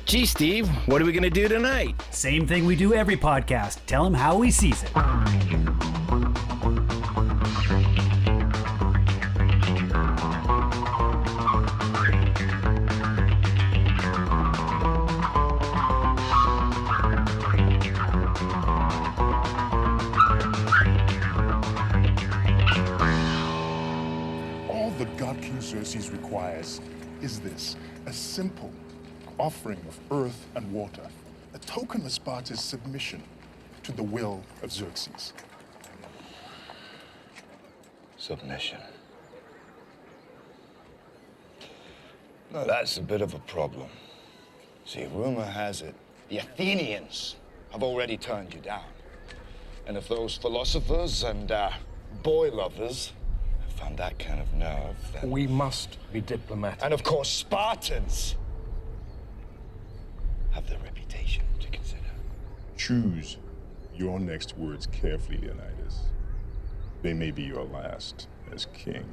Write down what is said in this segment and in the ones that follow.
Gee, Steve, what are we going to do tonight? Same thing we do every podcast. Tell them how we sees it. All the God King Xerxes requires is this, a simple offering of earth and water, a token of Sparta's submission to the will of Xerxes. Submission. Now that's a bit of a problem. See, rumor has it, the Athenians have already turned you down. And if those philosophers and boy lovers have found that kind of nerve, then... We must be diplomatic. And of course, Spartans have their reputation to consider. Choose your next words carefully, Leonidas. They may be your last as king.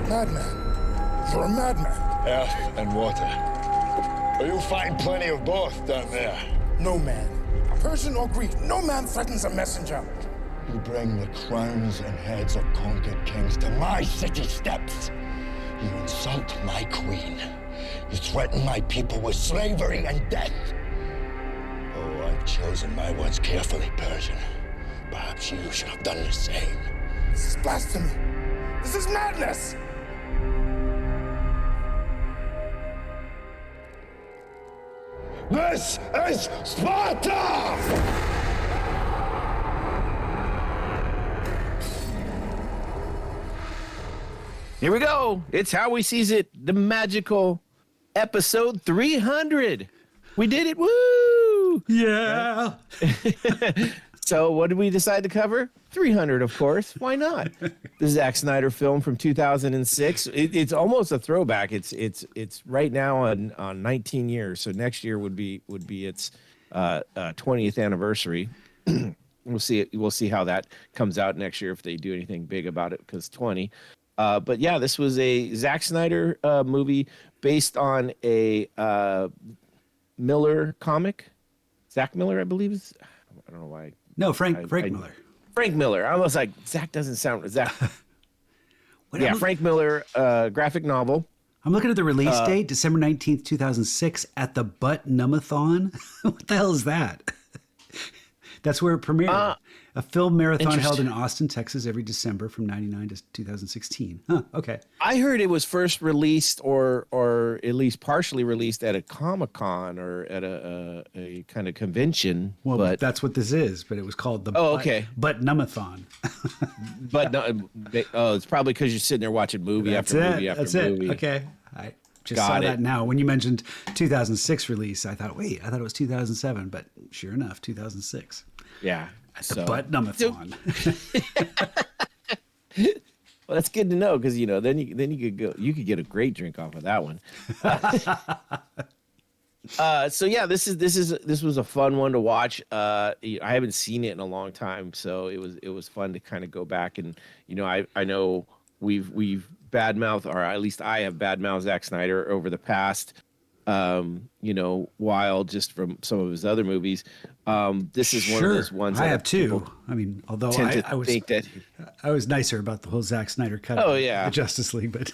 Madman. You're a madman. Earth and water. But you'll find plenty of both down there. No man, Persian or Greek, no man threatens a messenger. You bring the crowns and heads of conquered kings to my city steps. You insult my queen. You threaten my people with slavery and death. Oh, I've chosen my words carefully, Persian. Perhaps you should have done the same. This is blasphemy. This is madness. This is Sparta! Here we go. It's How We Sees It, the magical episode 300. We did it. Woo! Yeah. So what did we decide to cover? 300, of course. Why not? The Zack Snyder film from 2006. It's almost a throwback. It's right now on 19 years. So next year would be its 20th anniversary. We'll see how that comes out next year if they do anything big about it, because 20. But yeah, this was a Zack Snyder movie based on a Miller comic. Zack Miller, I believe is. I don't know why. No, Frank Miller. Frank Miller. I was like, Zach doesn't sound Zach. What, Frank Miller, graphic novel. I'm looking at the release date, December 19th, 2006, at the Butt Numathon. What the hell is that? That's where it premiered. A film marathon held in Austin, Texas every December from 99 to 2016. Huh, okay. I heard it was first released or at least partially released at a Comic-Con or at a kind of convention. Well, but that's what this is, but it was called the Butt Numathon. But no, it's probably because you're sitting there watching movie after movie after movie. Okay. I just saw that now. When you mentioned 2006 release, I thought it was 2007, but sure enough, 2006. Yeah. At the Butt Numathon. Well, that's good to know, because then you could get a great drink off of that one. So yeah, this was a fun one to watch. I haven't seen it in a long time, so it was fun to kind of go back and I know we've badmouthed, or at least I have badmouthed Zack Snyder over the past while, just from some of his other movies. This is one of those ones I have too. I mean, although I was nicer about the whole Zack Snyder cut of the Justice League, but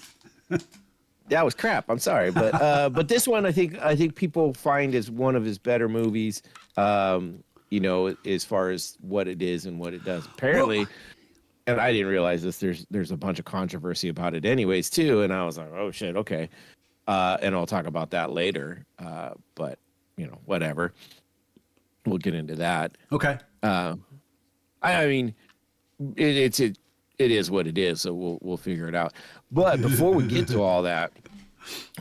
that was crap. I'm sorry, but this one I think people find is one of his better movies. As far as what it is and what it does. Apparently, and I didn't realize this. There's a bunch of controversy about it, anyways, too. And I was like, oh shit, okay. And I'll talk about that later. But whatever. We'll get into that. Okay. I mean, it is what it is. So we'll figure it out. But before we get to all that,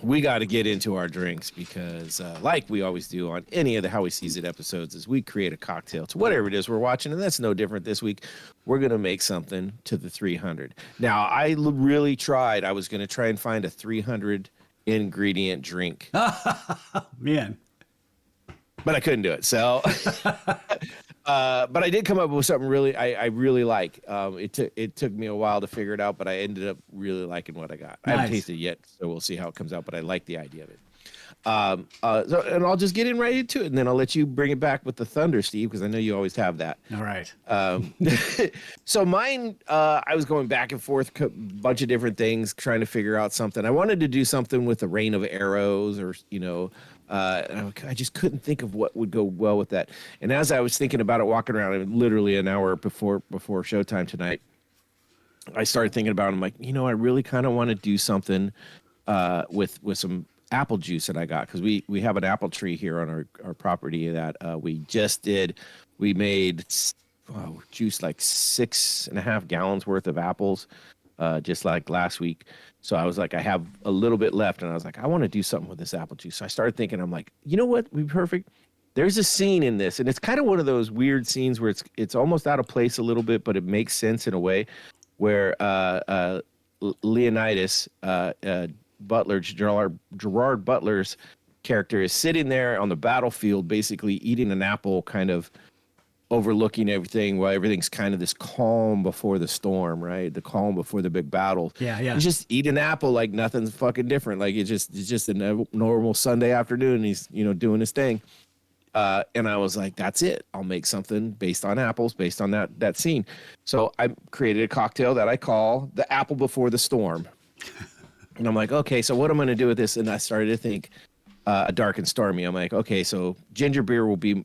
we got to get into our drinks, because like we always do on any of the How We Sees It episodes, is we create a cocktail to whatever it is we're watching. And that's no different this week. We're going to make something to the 300. Now, I really tried. I was going to try and find a 300 ingredient drink. Man. But I couldn't do it. So But I did come up with something really I really like. It took me a while to figure it out, but I ended up really liking what I got. I haven't Nice. tasted it yet, so we'll see how it comes out. But I like the idea of it. And I'll just get in right into it, and then I'll let you bring it back with the thunder, Steve, because I know you always have that. All right. So mine, I was going back and forth, a bunch of different things, trying to figure out something. I wanted to do something with a rain of arrows, or I just couldn't think of what would go well with that. And as I was thinking about it, walking around, literally an hour before showtime tonight, I started thinking about it. I'm like, I really kind of want to do something with some apple juice that I got, because we have an apple tree here on our property that we just did. We made juice like 6.5 gallons worth of apples just like last week. So I was like, I have a little bit left, and I was like, I want to do something with this apple juice. So I started thinking, I'm like, you know what would be perfect? There's a scene in this, and it's kind of one of those weird scenes where it's almost out of place a little bit, but it makes sense in a way, where Leonidas, Butler, Gerard Butler's character, is sitting there on the battlefield, basically eating an apple, kind of overlooking everything, while everything's kind of this calm before the storm, right? The calm before the big battle. Yeah. He's just eating an apple like nothing's fucking different. Like it's just a normal Sunday afternoon. He's doing his thing. And I was like, that's it. I'll make something based on apples, based on that scene. So I created a cocktail that I call the Apple Before the Storm. And I'm like, okay, so what am I going to do with this? And I started to think a dark and stormy. I'm like, okay, so ginger beer will be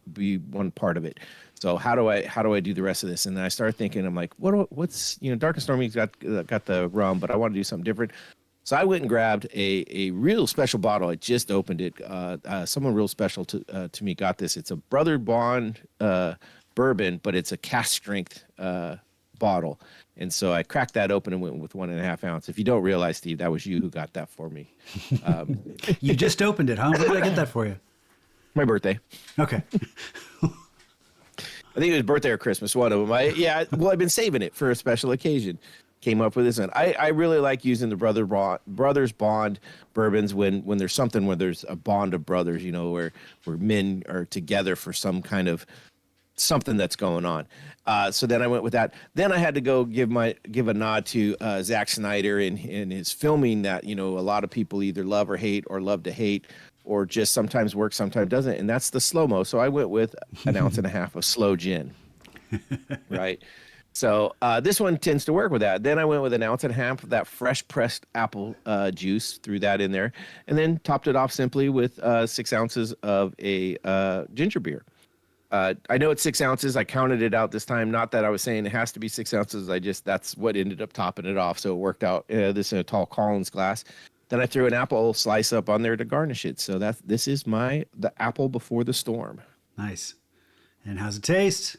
one part of it. So how do I do the rest of this? And then I started thinking, I'm like, what's dark and stormy's got the rum, but I want to do something different. So I went and grabbed a real special bottle. I just opened it. Someone real special to me got this. It's a Brother Bond bourbon, but it's a cask strength bottle. And so I cracked that open and went with 1.5 ounce. If you don't realize, Steve, that was you who got that for me. You just opened it, huh? Where did I get that for you? My birthday. Okay. I think it was birthday or Christmas, one of them. I've been saving it for a special occasion. Came up with this one. I really like using the Brothers Bond bourbons when there's something where there's a bond of brothers, where men are together for some kind of something that's going on. So then I went with that. Then I had to go give a nod to Zack Snyder and his filming that, a lot of people either love or hate, or love to hate, or just sometimes works, sometimes doesn't. And that's the slow-mo. So I went with 1.5 ounces of slow gin, right? So this one tends to work with that. Then I went with 1.5 ounces of that fresh pressed apple juice, threw that in there, and then topped it off simply with 6 ounces of a ginger beer. I know it's 6 ounces. I counted it out this time. Not that I was saying it has to be 6 ounces. That's what ended up topping it off. So it worked out. This in a tall Collins glass. Then I threw an apple slice up on there to garnish it. So this is the Apple Before the Storm. Nice. And how's it taste?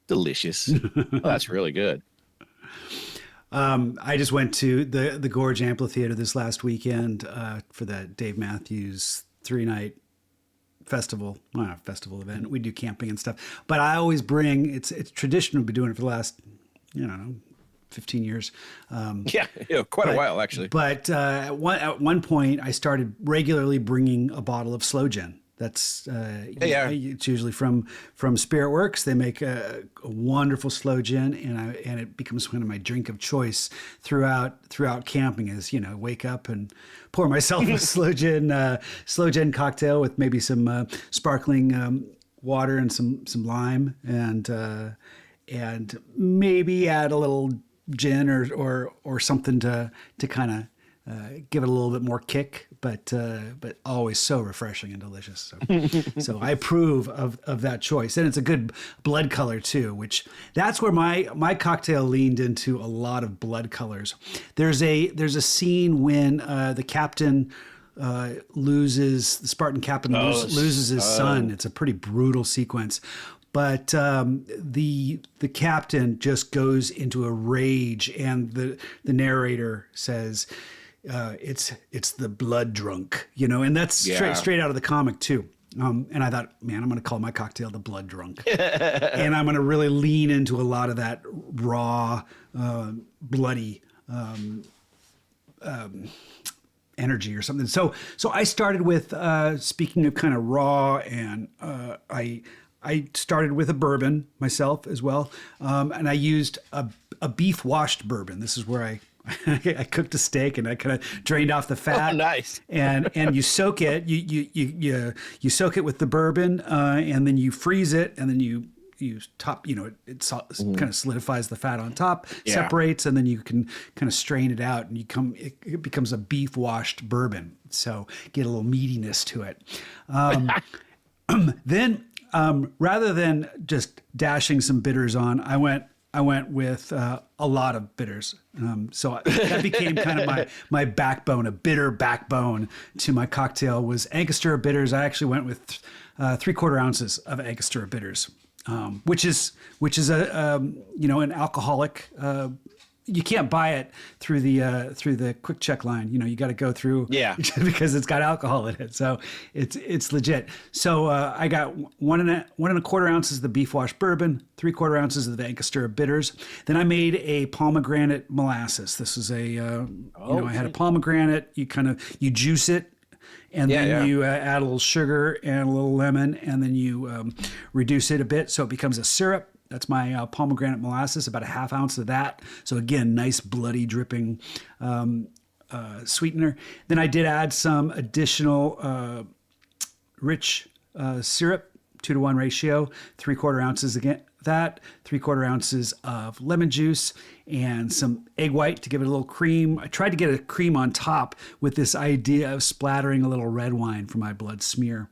Delicious. Oh, that's really good. I just went to the Gorge Amphitheater this last weekend for that Dave Matthews 3-night festival event. We do camping and stuff, but I always bring, it's tradition. We've been doing it for the last, 15 years. Quite a while actually. But at one point I started regularly bringing a bottle of slow gin. That's it's usually from Spirit Works. They make a wonderful slow gin, and it becomes one of my drink of choice throughout camping. Is wake up and pour myself a slow gin cocktail with maybe some sparkling water and some lime, and maybe add a little gin or something to kind of give it a little bit more kick, but always so refreshing and delicious. So I approve of that choice, and it's a good blood color too. Which that's where my cocktail leaned into a lot of blood colors. There's a scene when the captain the Spartan captain loses his son. It's a pretty brutal sequence. But the captain just goes into a rage, and the narrator says, "It's the blood drunk," and that's straight out of the comic too. And I thought, man, I'm going to call my cocktail the Blood Drunk, and I'm going to really lean into a lot of that raw, bloody energy or something. So I started with, speaking of kind of raw, and I started with a bourbon myself as well, and I used a beef washed bourbon. This is where I I cooked a steak and I kind of drained off the fat. Oh, nice. and you soak it. You soak it with the bourbon, and then you freeze it, and then you top, it kind of solidifies the fat on top, separates, and then you can kind of strain it out, and it becomes a beef washed bourbon. So get a little meatiness to it. Then rather than just dashing some bitters on, I went with a lot of bitters. So that became kind of my backbone, a bitter backbone to my cocktail was Angostura bitters. I actually went with 3/4 ounces of Angostura bitters, which is a an alcoholic. You can't buy it through the quick check line. You got to go through because it's got alcohol in it. So it's legit. So I got 1.25 ounces of the beef wash bourbon, 3/4 ounces of the Angostura bitters. Then I made a pomegranate molasses. This is I had a pomegranate. You juice it. And then you add a little sugar and a little lemon, and then you reduce it a bit so it becomes a syrup. That's my pomegranate molasses, about 1/2 ounce of that. So again, nice bloody dripping sweetener. Then I did add some additional rich syrup, 2-to-1 ratio, 3/4 ounces again. That 3/4 ounces of lemon juice and some egg white to give it a little cream. I tried to get a cream on top with this idea of splattering a little red wine for my blood smear.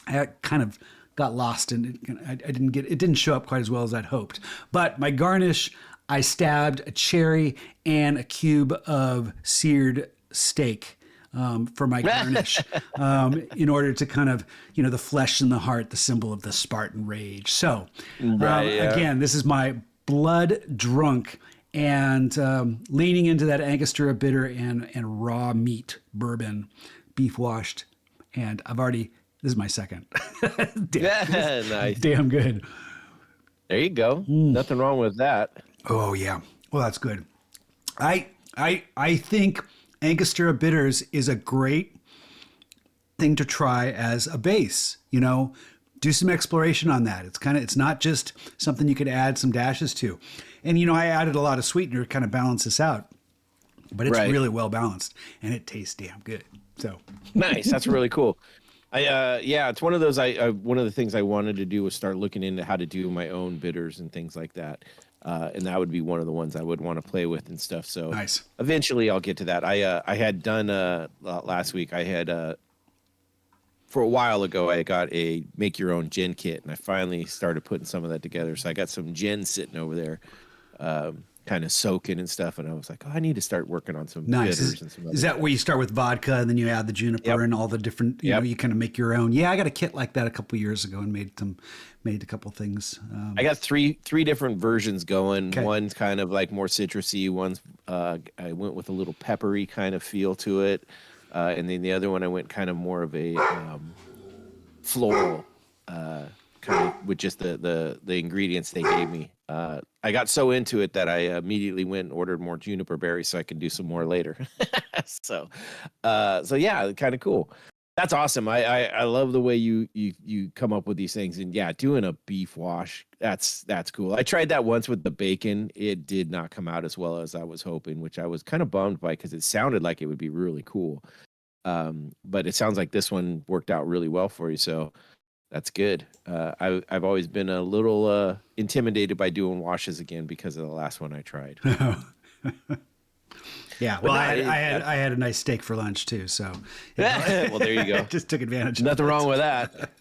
I kind of got lost and it didn't show up quite as well as I'd hoped. But my garnish, I stabbed a cherry and a cube of seared steak for my garnish, in order to kind of, the flesh and the heart, the symbol of the Spartan rage. So again, this is my blood drunk and leaning into that Angostura bitter and raw meat bourbon, beef washed. And this is my second. Nice. Damn good. There you go. Nothing wrong with that. Oh yeah. Well, that's good. I think Angostura bitters is a great thing to try as a base. Do some exploration on that. It's not just something you could add some dashes to. And I added a lot of sweetener to kind of balance this out. But it's really well balanced and it tastes damn good. So nice. That's really cool. It's one of those. One of the things I wanted to do was start looking into how to do my own bitters and things like that, and that would be one of the ones I would want to play with and stuff. So nice. Eventually, I'll get to that. I had done last week. I had for a while ago. I got a make your own gin kit, and I finally started putting some of that together. So I got some gin sitting over there, kind of soaking and stuff. And I was like, I need to start working on some bitters and some. Is that where you start with vodka and then you add the juniper and all the different? You kind of make your own. Yeah, I got a kit like that a couple years ago and made a couple things. I got three different versions going. Okay. One's kind of like more citrusy. One's I went with a little peppery kind of feel to it, and then the other one I went kind of more of a floral kind of with just the ingredients they gave me. I got so into it that I immediately went and ordered more juniper berries so I can do some more later. so yeah, kind of cool. That's awesome. I love the way you come up with these things, and doing a beef wash, that's cool. I tried that once with the bacon. It did not come out as well as I was hoping, which I was kind of bummed by because it sounded like it would be really cool. But it sounds like this one worked out really well for you. So that's good. I've always been a little intimidated by doing washes again because of the last one I tried. Yeah, well, I had a nice steak for lunch too, so well, there you go. Just took advantage. Nothing wrong with that.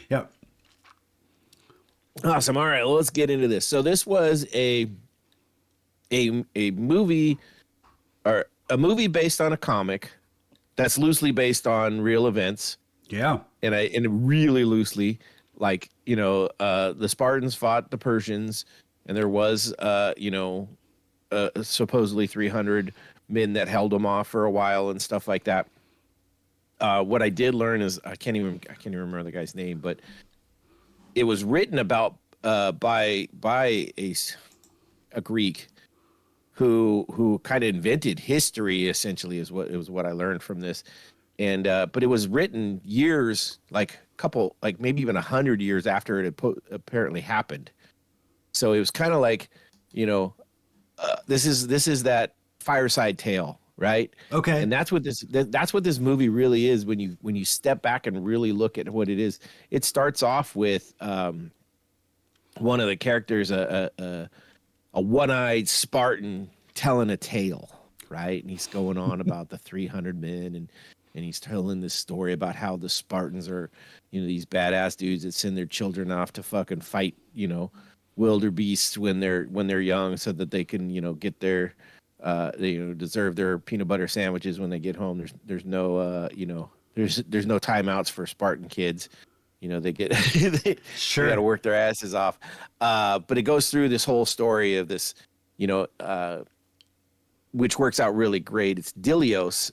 Yep. Awesome. All right, well, let's get into this. So this was a movie, or a movie based on a comic that's loosely based on real events. Yeah. And really loosely, like, the Spartans fought the Persians, and there was supposedly 300 men that held them off for a while and stuff like that. What I did learn is I can't even remember the guy's name, but it was written about by a Greek, who kind of invented history, essentially, is what I learned from this. And but it was written years, like maybe even 100 years after it had apparently happened. So it was kind of like, this is that fireside tale, right? Okay. And that's what this movie really is when you step back and really look at what it is. It starts off with one of the characters, a one-eyed Spartan telling a tale, right? And he's going on about the 300 men, and he's telling this story about how the Spartans are, these badass dudes that send their children off to fucking fight, wildebeests when they're young, so that they can, get their, they deserve their peanut butter sandwiches when they get home. There's no, there's no timeouts for Spartan kids. They get they got to work their asses off. But it goes through this whole story of this, which works out really great. It's Dilios.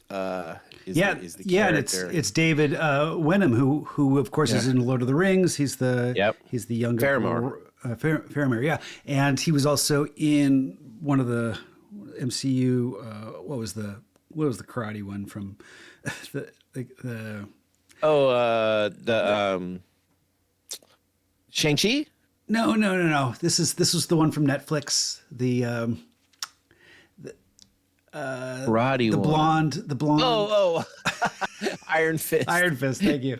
Is the character. And it's David Wenham, who of course is in Lord of the Rings. He's the younger Faramir, yeah. And he was also in one of the MCU. What was the karate one from the Shang-Chi? No. This was the one from Netflix. The karate the one. The blonde. Oh. Iron Fist. Iron Fist. Thank you.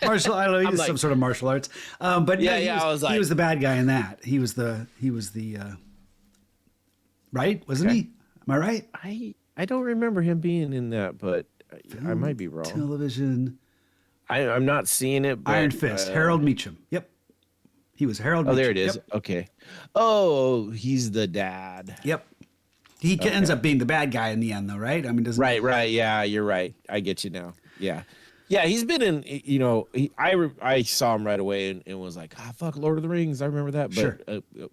Martial. I don't know. He's some sort of martial arts. But he was the bad guy in that. He was the right, wasn't he? Am I right? I don't remember him being in that, but I might be wrong. Television. I'm not seeing it. But, Iron Fist. Harold Meacham. Yep. He was Harold Meacham. Oh, there it is. Yep. Okay. Oh, he's the dad. Yep. He ends up being the bad guy in the end, though, right? I mean, doesn't right? Yeah, you're right. I get you now. Yeah. He's been in. I saw him right away and was like, fuck, Lord of the Rings. I remember that. But, sure.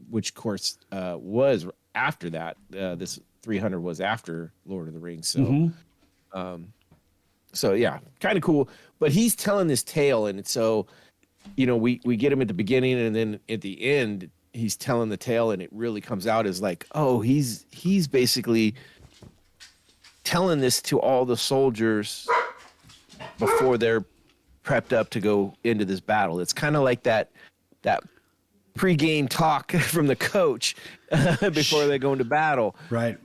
Which, of course, was after that. This 300 was after Lord of the Rings. So, so yeah, kind of cool. But he's telling this tale, and so, we get him at the beginning, and then at the end, he's telling the tale, and it really comes out as like, oh, he's basically telling this to all the soldiers before they're prepped up to go into this battle. It's kind of like that pre-game talk from the coach before they go into battle. Right.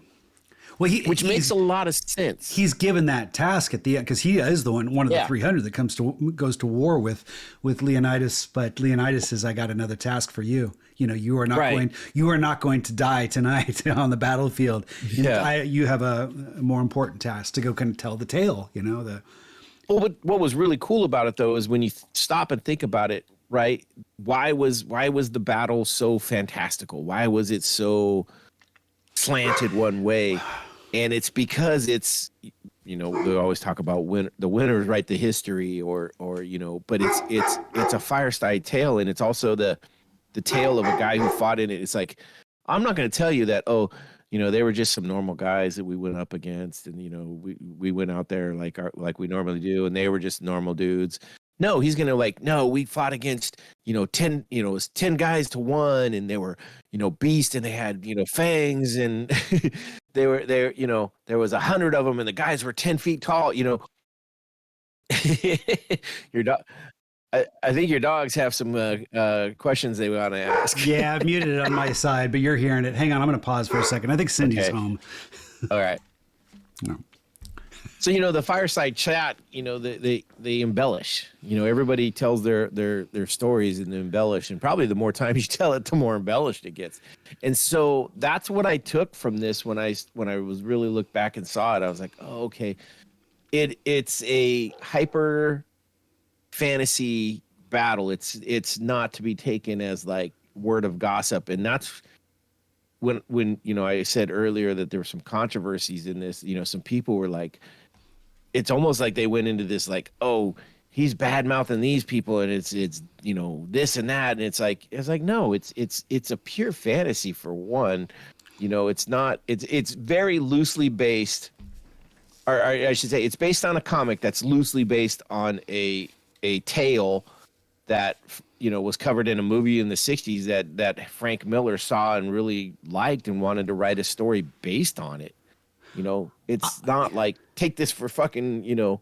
Well, which makes a lot of sense. He's given that task at the end because he is the one of the 300 that goes to war with Leonidas. But Leonidas says, "I got another task for you. You are not going to die tonight on the battlefield. You have a more important task to go kind of tell the tale. Well, what was really cool about it though is when you stop and think about it, right? Why was the battle so fantastical? Why was it so slanted one way? And it's because it's, we always talk about the winners write the history or but it's a fireside tale, and it's also the tale of a guy who fought in it. It's like, I'm not going to tell you that, they were just some normal guys that we went up against, and we went out there like we normally do, and they were just normal dudes. No, he's gonna no, we fought against 10, it was 10 guys to 1, and they were beasts, and they had fangs, and there was 100 of them, and the guys were 10 feet tall. Your dog. I think your dogs have some questions they want to ask. Yeah, I've muted it on my side, but you're hearing it. Hang on, I'm going to pause for a second. I think Cindy's home. All right. No. So the fireside chat, they embellish. Everybody tells their stories and they embellish, and probably the more time you tell it, the more embellished it gets. And so that's what I took from this when I was really looked back and saw it. I was like, oh, okay, it's a hyper fantasy battle. It's not to be taken as like word of gossip, and that's when I said earlier that there were some controversies in this. Some people were like, it's almost like they went into this like, oh, he's bad mouthing these people, and it's this and that, and it's like no, it's a pure fantasy for one. It's not. It's very loosely based, or I should say, it's based on a comic that's loosely based on a tale that, you know, was covered in a movie in the 60s that Frank Miller saw and really liked and wanted to write a story based on it. You know, it's not like take this for fucking, you know,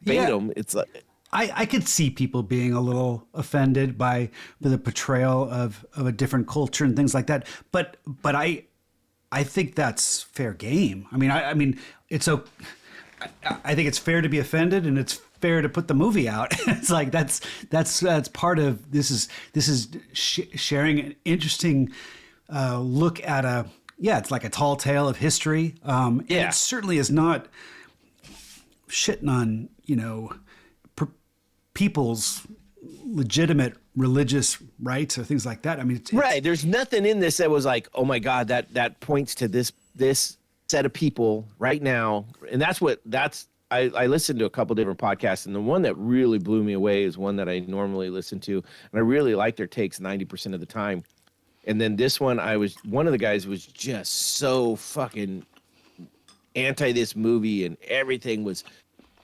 Batum. Yeah. It's like I could see people being a little offended by the portrayal of a different culture and things like that. But I think that's fair game. I mean, it's so. I think it's fair to be offended, and it's fair to put the movie out. It's like that's part of this is sharing an interesting look at it's like a tall tale of history. And it certainly is not shitting on, you know, people's legitimate religious rights or things like that. I mean, it's, right. There's nothing in this that was like, oh my God, that points to this set of people right now. And I listened to a couple different podcasts, and the one that really blew me away is one that I normally listen to. And I really like their takes 90% of the time. And then this one, one of the guys was just so fucking anti this movie, and everything was,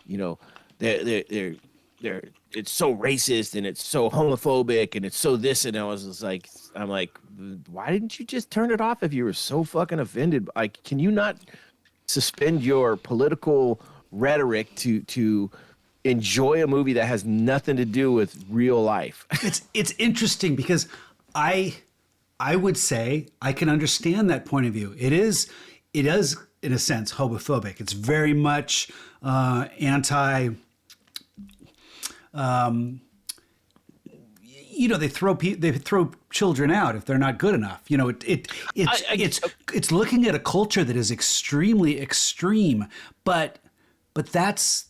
you know, it's so racist and it's so homophobic and it's so this, and I'm like, why didn't you just turn it off if you were so fucking offended? Like, can you not suspend your political rhetoric to enjoy a movie that has nothing to do with real life? It's interesting because I would say I can understand that point of view. It is in a sense homophobic. It's very much anti. You know, they throw children out if they're not good enough. You know, it's looking at a culture that is extremely extreme, but that's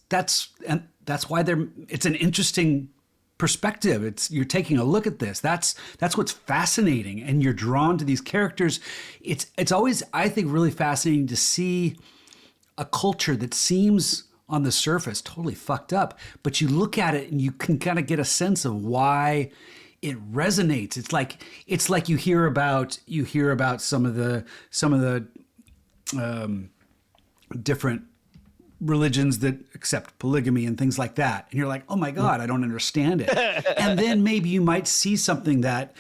why it's an interesting perspective. You're taking a look at this. That's what's fascinating, and you're drawn to these characters. It's always, I think, really fascinating to see a culture that seems on the surface totally fucked up, but you look at it and you can kind of get a sense of why it resonates. It's like you hear about some of the different religions that accept polygamy and things like that, and you're like, oh my God, I don't understand it. And then maybe you might see something that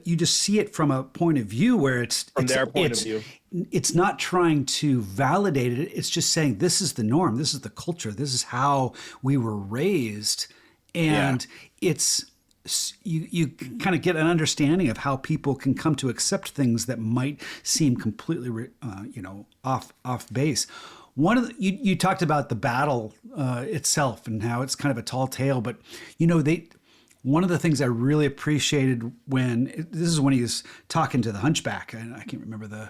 you just see it from a point of view where it's their point of view. It's not trying to validate it. It's just saying this is the norm. This is the culture. This is how we were raised. And it's you kind of get an understanding of how people can come to accept things that might seem completely off base. You talked about the battle itself and how it's kind of a tall tale, but you know, one of the things I really appreciated this is when he was talking to the Hunchback, and I can't remember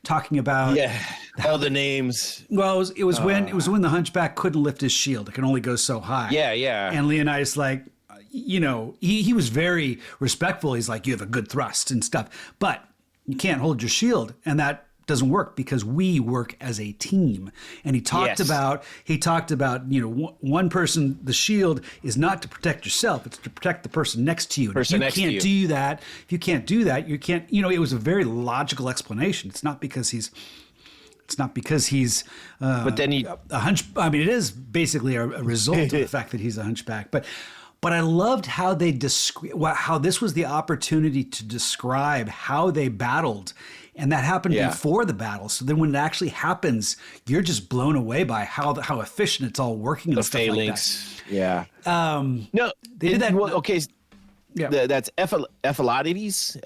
talking about all the names. Well, it was when the Hunchback couldn't lift his shield; it can only go so high. Yeah. And Leonidas, like, you know, he was very respectful. He's like, you have a good thrust and stuff, but you can't hold your shield, and that doesn't work because we work as a team. And he talked about, you know, one person, the shield is not to protect yourself, it's to protect the person next to you. And if you can't do that, you can't, you know, it was a very logical explanation. It's not because he's but then a hunch. I mean, it is basically a result of the fact that he's a hunchback. But I loved how how this was the opportunity to describe how they battled. And that happened before the battle. So then when it actually happens, you're just blown away by how efficient it's all working and the stuff phalanx. like that. Yeah. No, they did that. Okay. Yeah. That's Ephialtes,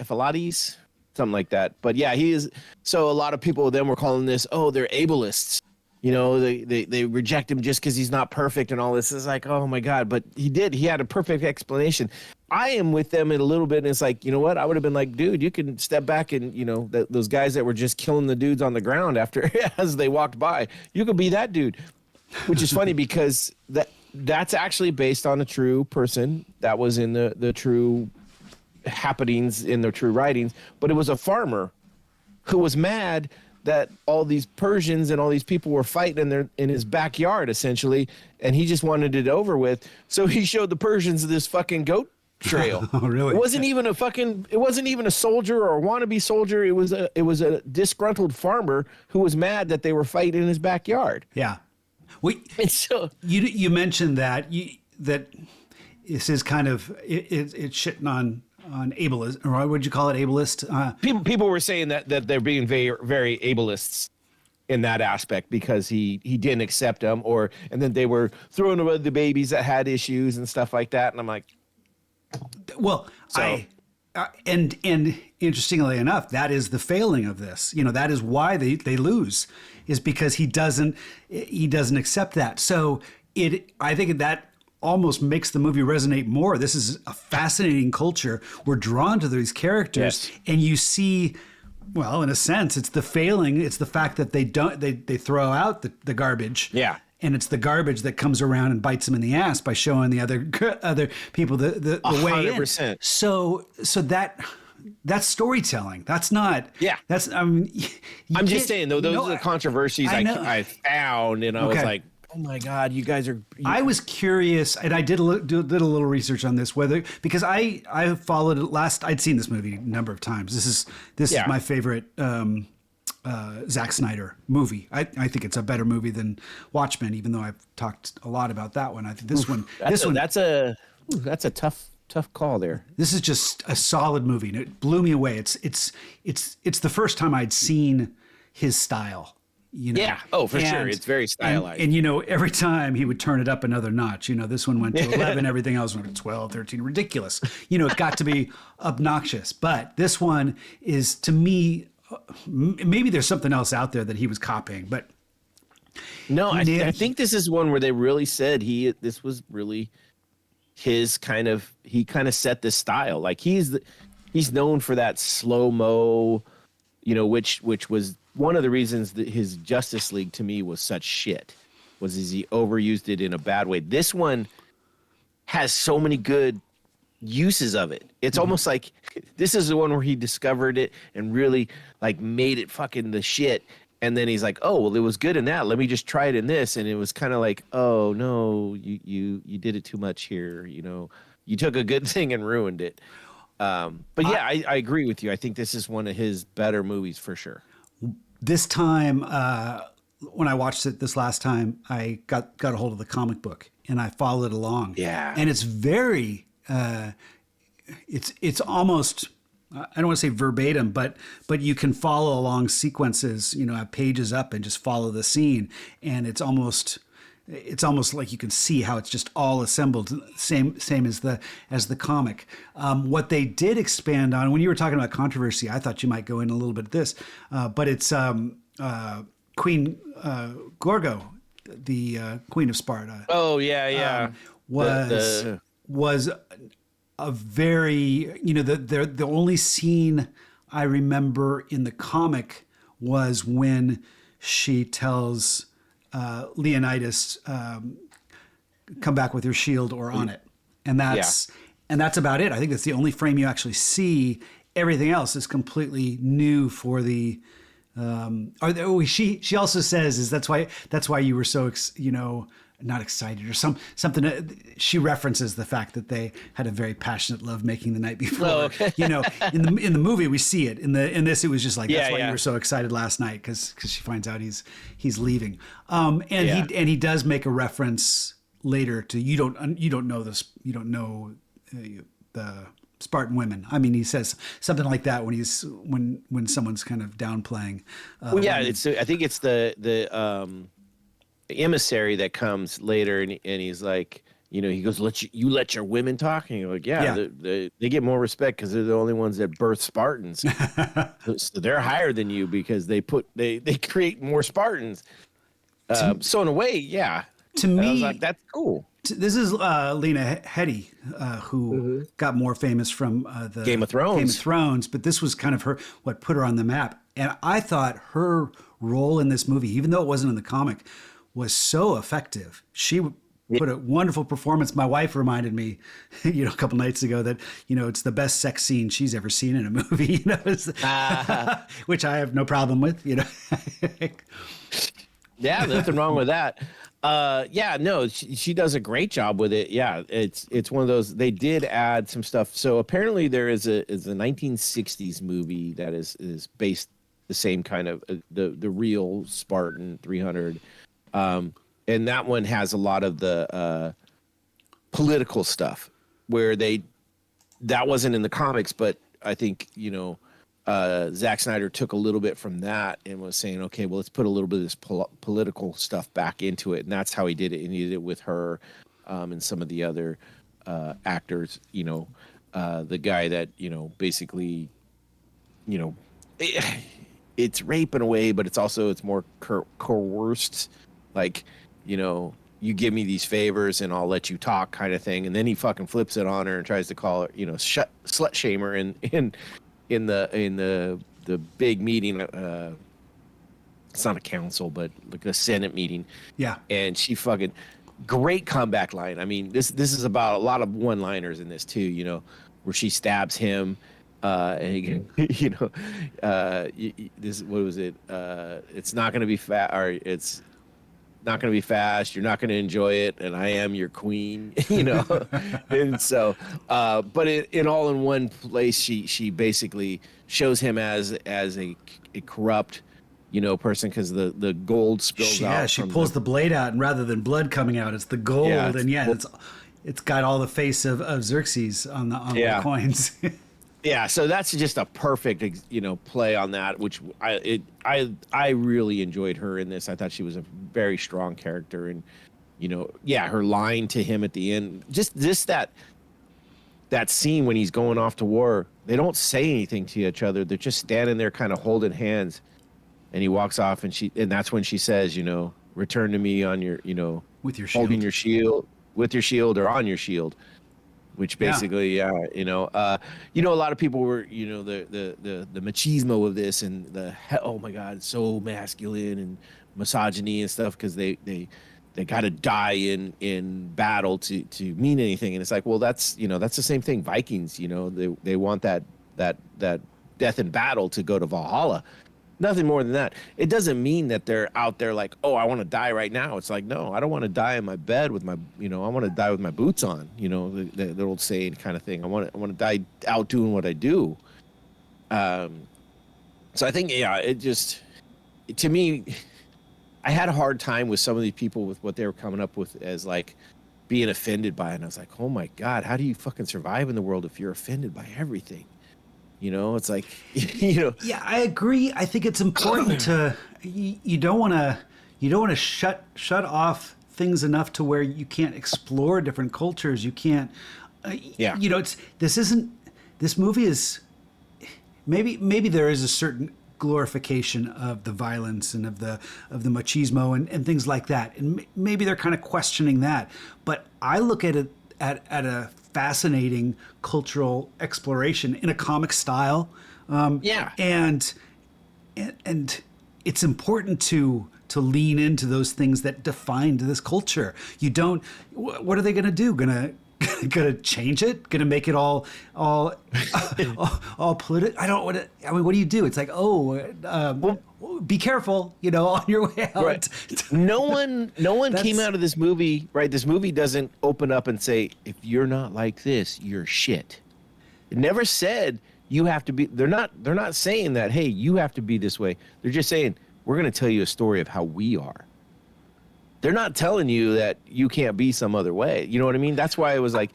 something like that. But yeah, he is. So a lot of people then were calling this, they're ableists. You know, they reject him just because he's not perfect and all this. Is like, oh my God. But he had a perfect explanation. I am with them in a little bit, and it's like, you know what? I would have been like, dude, you can step back and, you know, those guys that were just killing the dudes on the ground after as they walked by, you could be that dude. Which is funny because that's actually based on a true person that was in the true happenings in the true writings. But it was a farmer who was mad that all these Persians and all these people were fighting in his backyard, essentially, and he just wanted it over with. So he showed the Persians this fucking goat trail. Oh, really? It wasn't even a soldier or a wannabe soldier. It was a disgruntled farmer who was mad that they were fighting in his backyard. Yeah. Well, and so you mentioned that this is kind of it's shitting on ableist, or what would you call it, ableist? People were saying that they're being very very ableists in that aspect because he didn't accept them, and then they were throwing away the babies that had issues and stuff like that, and I'm like, well, so. And interestingly enough, that is the failing of this. That is why they lose, is because he doesn't accept that. So I think that almost makes the movie resonate more. This is a fascinating culture. We're drawn to these characters, yes. And you see, well, in a sense, it's the failing. It's the fact that they throw out the garbage. Yeah. And it's the garbage that comes around and bites them in the ass by showing the other people the way in. 100%. So that's storytelling. That's not. Yeah. That's I'm just saying though. Those are the controversies I found, and I was like, oh my God, you guys are. I was curious, and I did a little research on this, because I followed it last. I'd seen this movie a number of times. This is my favorite Zack Snyder movie. I think it's a better movie than Watchmen, even though I've talked a lot about that one. I think this one. That's a tough call there. This is just a solid movie, and it blew me away. It's the first time I'd seen his style. Yeah. Oh, for sure. It's very stylized. And every time he would turn it up another notch. This one went to 11, everything else went to 12, 13. Ridiculous. It got to be obnoxious. But this one is, to me, maybe there's something else out there that he was copying, but no, I think this is one where they really said this was really his he kind of set this style. Like he's known for that slow-mo, which was one of the reasons that his Justice League to me was such shit, was he overused it in a bad way. This one has so many good uses of it. It's almost like this is the one where he discovered it and really like made it fucking the shit. And then he's like, oh, well, it was good in that. Let me just try it in this. And it was kind of like, oh no, you did it too much here. You took a good thing and ruined it. But yeah, I agree with you. I think this is one of his better movies for sure. This time, when I watched it this last time, I got a hold of the comic book and I followed along. Yeah. And it's very, it's almost, I don't want to say verbatim, but you can follow along sequences, have pages up and just follow the scene. And it's almost like you can see how it's just all assembled, same as the comic. What they did expand on, when you were talking about controversy, I thought you might go in a little bit of this, but it's Queen Gorgo, the Queen of Sparta. Oh yeah. Was a very, the only scene I remember in the comic was when she tells Leonidas, come back with your shield or on it. And that's about it. I think that's the only frame you actually see. Everything else is completely new for the, she also says that's why you were so, not excited or something. She references the fact that they had a very passionate love making the night before. Oh, okay. In the movie we see it. In this it was just like, that's why you were so excited last night, because she finds out he's leaving. He does make a reference later to you don't know the Spartan women. I mean, he says something like that when someone's kind of downplaying. I think it's the emissary that comes later, and he's like, he goes, let your women talk, and you're like, they get more respect because they're the only ones that birth Spartans. So they're higher than you because they create more Spartans. So in a way, yeah. To me, I was like, that's cool. This is Lena Headey, who got more famous from the Game of Thrones. But this was kind of what put her on the map. And I thought her role in this movie, even though it wasn't in the comic, was so effective. She put a wonderful performance. My wife reminded me, a couple nights ago that, it's the best sex scene she's ever seen in a movie, which I have no problem with, Yeah, nothing wrong with that. She does a great job with it. Yeah, it's one of those. They did add some stuff. So apparently there is a 1960s movie that is based the same kind of the real Spartan 300, and that one has a lot of the political stuff where that wasn't in the comics, but I think, Zack Snyder took a little bit from that and was saying, okay, well, let's put a little bit of this political stuff back into it. And that's how he did it. And he did it with her and some of the other actors, the guy that, basically, it's rape in a way, but it's more coerced. Like, you give me these favors and I'll let you talk kind of thing. And then he fucking flips it on her and tries to call her, slut shamer in the big meeting. It's not a council, but like a Senate meeting. Yeah. And she fucking great comeback line. I mean, this is about a lot of one-liners in this too, where she stabs him. And he, this, what was it? It's not going to be fast, or it's not going to be fast. You're not going to enjoy it. And I am your queen, And so, but in all in one place, she basically shows him as a corrupt, person, because the gold spills out. Yeah, she pulls the blade out, and rather than blood coming out, it's the gold. And it's got all the face of Xerxes on the coins. Yeah, so that's just a perfect, play on that, which I really enjoyed her in this. I thought she was a very strong character, and her line to him at the end, just that scene when he's going off to war. They don't say anything to each other. They're just standing there, kind of holding hands, and he walks off, and that's when she says, return to me on your, with your shield. Holding your shield, with your shield or on your shield. Which basically, a lot of people were, the machismo of this and oh my God, it's so masculine and misogyny and stuff, because they got to die in battle to mean anything. And it's like, well, that's the same thing. Vikings, they want that death in battle to go to Valhalla. Nothing more than that. It doesn't mean that they're out there like, oh, I want to die right now. It's like, no, I don't want to die in my bed with my, I want to die with my boots on, the old saying kind of thing. I want to die out doing what I do. So I think, it just, to me, I had a hard time with some of these people with what they were coming up with as like being offended by it. And I was like, oh my God, how do you fucking survive in the world if you're offended by everything? It's like, Yeah, I agree. I think it's important to, you don't want to shut off things enough to where you can't explore different cultures. You can't, this movie is, maybe there is a certain glorification of the violence and of the machismo and things like that. And maybe they're kind of questioning that, but I look at it at a fascinating cultural exploration in a comic style. And it's important to lean into those things that defined this culture. You don't, what are they going to do? Gonna change it? Gonna make it all political? What do you do? It's like, be careful, on your way out. Right. No one came out of this movie, right? This movie doesn't open up and say, if you're not like this, you're shit. It never said you have to be. They're not saying that, hey, you have to be this way. They're just saying, we're going to tell you a story of how we are. They're not telling you that you can't be some other way. You know what I mean? That's why it was like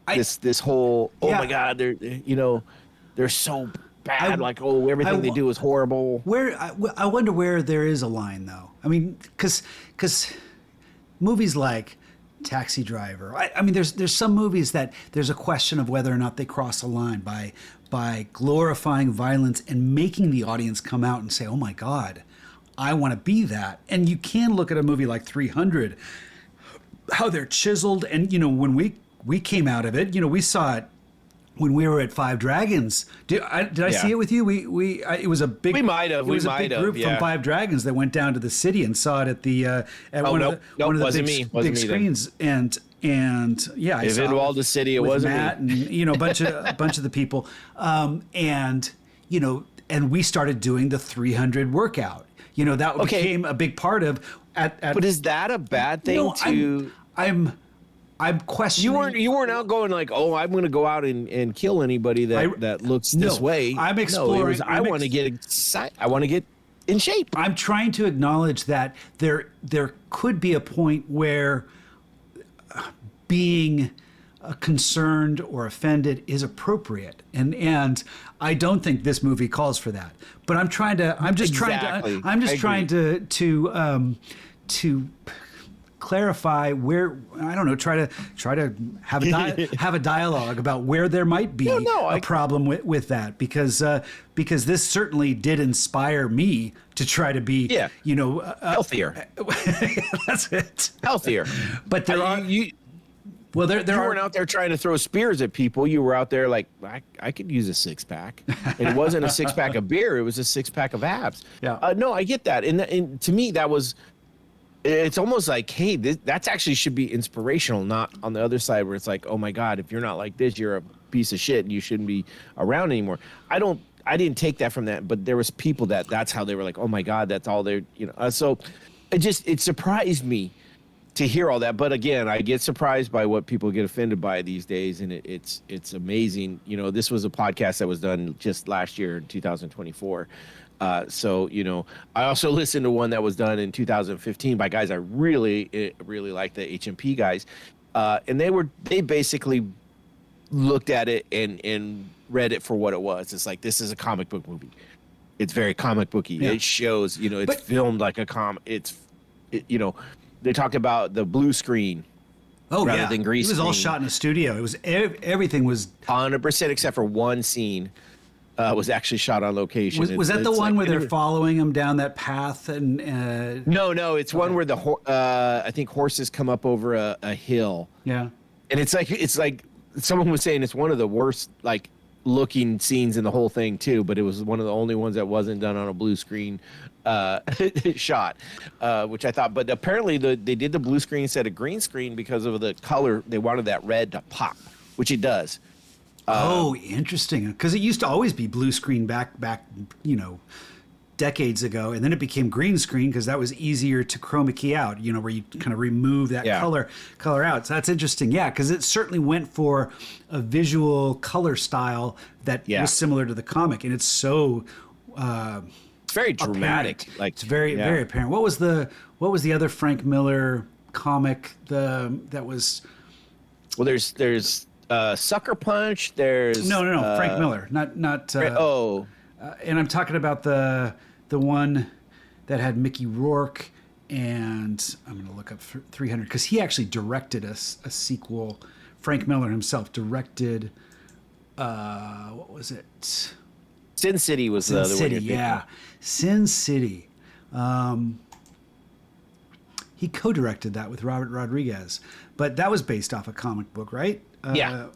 this whole, my God, they're so bad. Everything they do is horrible. I wonder where there is a line, though. I mean, because movies like Taxi Driver, I mean, there's some movies that there's a question of whether or not they cross a line by glorifying violence and making the audience come out and say, oh my God, I want to be that. And you can look at a movie like 300, how they're chiseled. And, when we came out of it, we saw it when we were at Five Dragons. Did I see it with you? It was a big. We might have. It was a big group from Five Dragons that went down to the city and saw it at the one of the big screens. And I if saw it all the city, it wasn't Matt me. And a bunch of the people, and we started doing the 300 workout. That became a big part of. But is that a bad thing? I'm questioning. You weren't out going like, oh, I'm going to go out and kill anybody that looks this way. I'm exploring. No, I want to get excited. I want to get in shape. I'm trying to acknowledge that there could be a point where being concerned or offended is appropriate, and I don't think this movie calls for that. But I'm just trying to clarify where, I don't know, try to have have a dialogue about where there might be a problem with that, because this certainly did inspire me to try to be healthier. That's it. Healthier. But there are you weren't out there trying to throw spears at people. You were out there like, I could use a 6-pack. And it wasn't a 6-pack of beer. It was a 6-pack of abs. Yeah. No, I get that. And to me, it's almost like, hey, that's actually should be inspirational, not on the other side where it's like, oh my God, if you're not like this, you're a piece of shit and you shouldn't be around anymore. I didn't take that from that, but there was people that's how they were like, oh my God, that's all they're, so it surprised me to hear all that. But again, I get surprised by what people get offended by these days. And it's amazing. This was a podcast that was done just last year in 2024. So, I also listened to one that was done in 2015 by guys I really, really like, the HMP guys. And they basically looked at it and read it for what it was. It's like, this is a comic book movie. It's very comic booky. Yeah. It shows, it's filmed like a they talked about the blue screen. Oh, rather than green screen. It was all shot in a studio. It was everything was 100% except for one scene. Was actually shot on location. Was that the one where they're following him down that path? And No, it's one where I think horses come up over a hill. Yeah, and it's like someone was saying it's one of the worst looking scenes in the whole thing too. But it was one of the only ones that wasn't done on a blue screen shot, which I thought. But apparently they did the blue screen instead of green screen because of the color. They wanted that red to pop, which it does. Interesting. Because it used to always be blue screen back, decades ago, and then it became green screen because that was easier to chroma key out. Where you kind of remove that color out. So that's interesting. Yeah, because it certainly went for a visual color style that was similar to the comic, and it's so. It's very dramatic. Apparent. It's very very apparent. What was the other Frank Miller comic? That was. Well, there's. Sucker Punch. There's no. Frank Miller, not. And I'm talking about the one that had Mickey Rourke, and I'm going to look up 300 because he actually directed a sequel. Frank Miller himself directed. What was it? Sin City was the other one. Yeah, Sin City. He co-directed that with Robert Rodriguez, but that was based off a comic book, right? The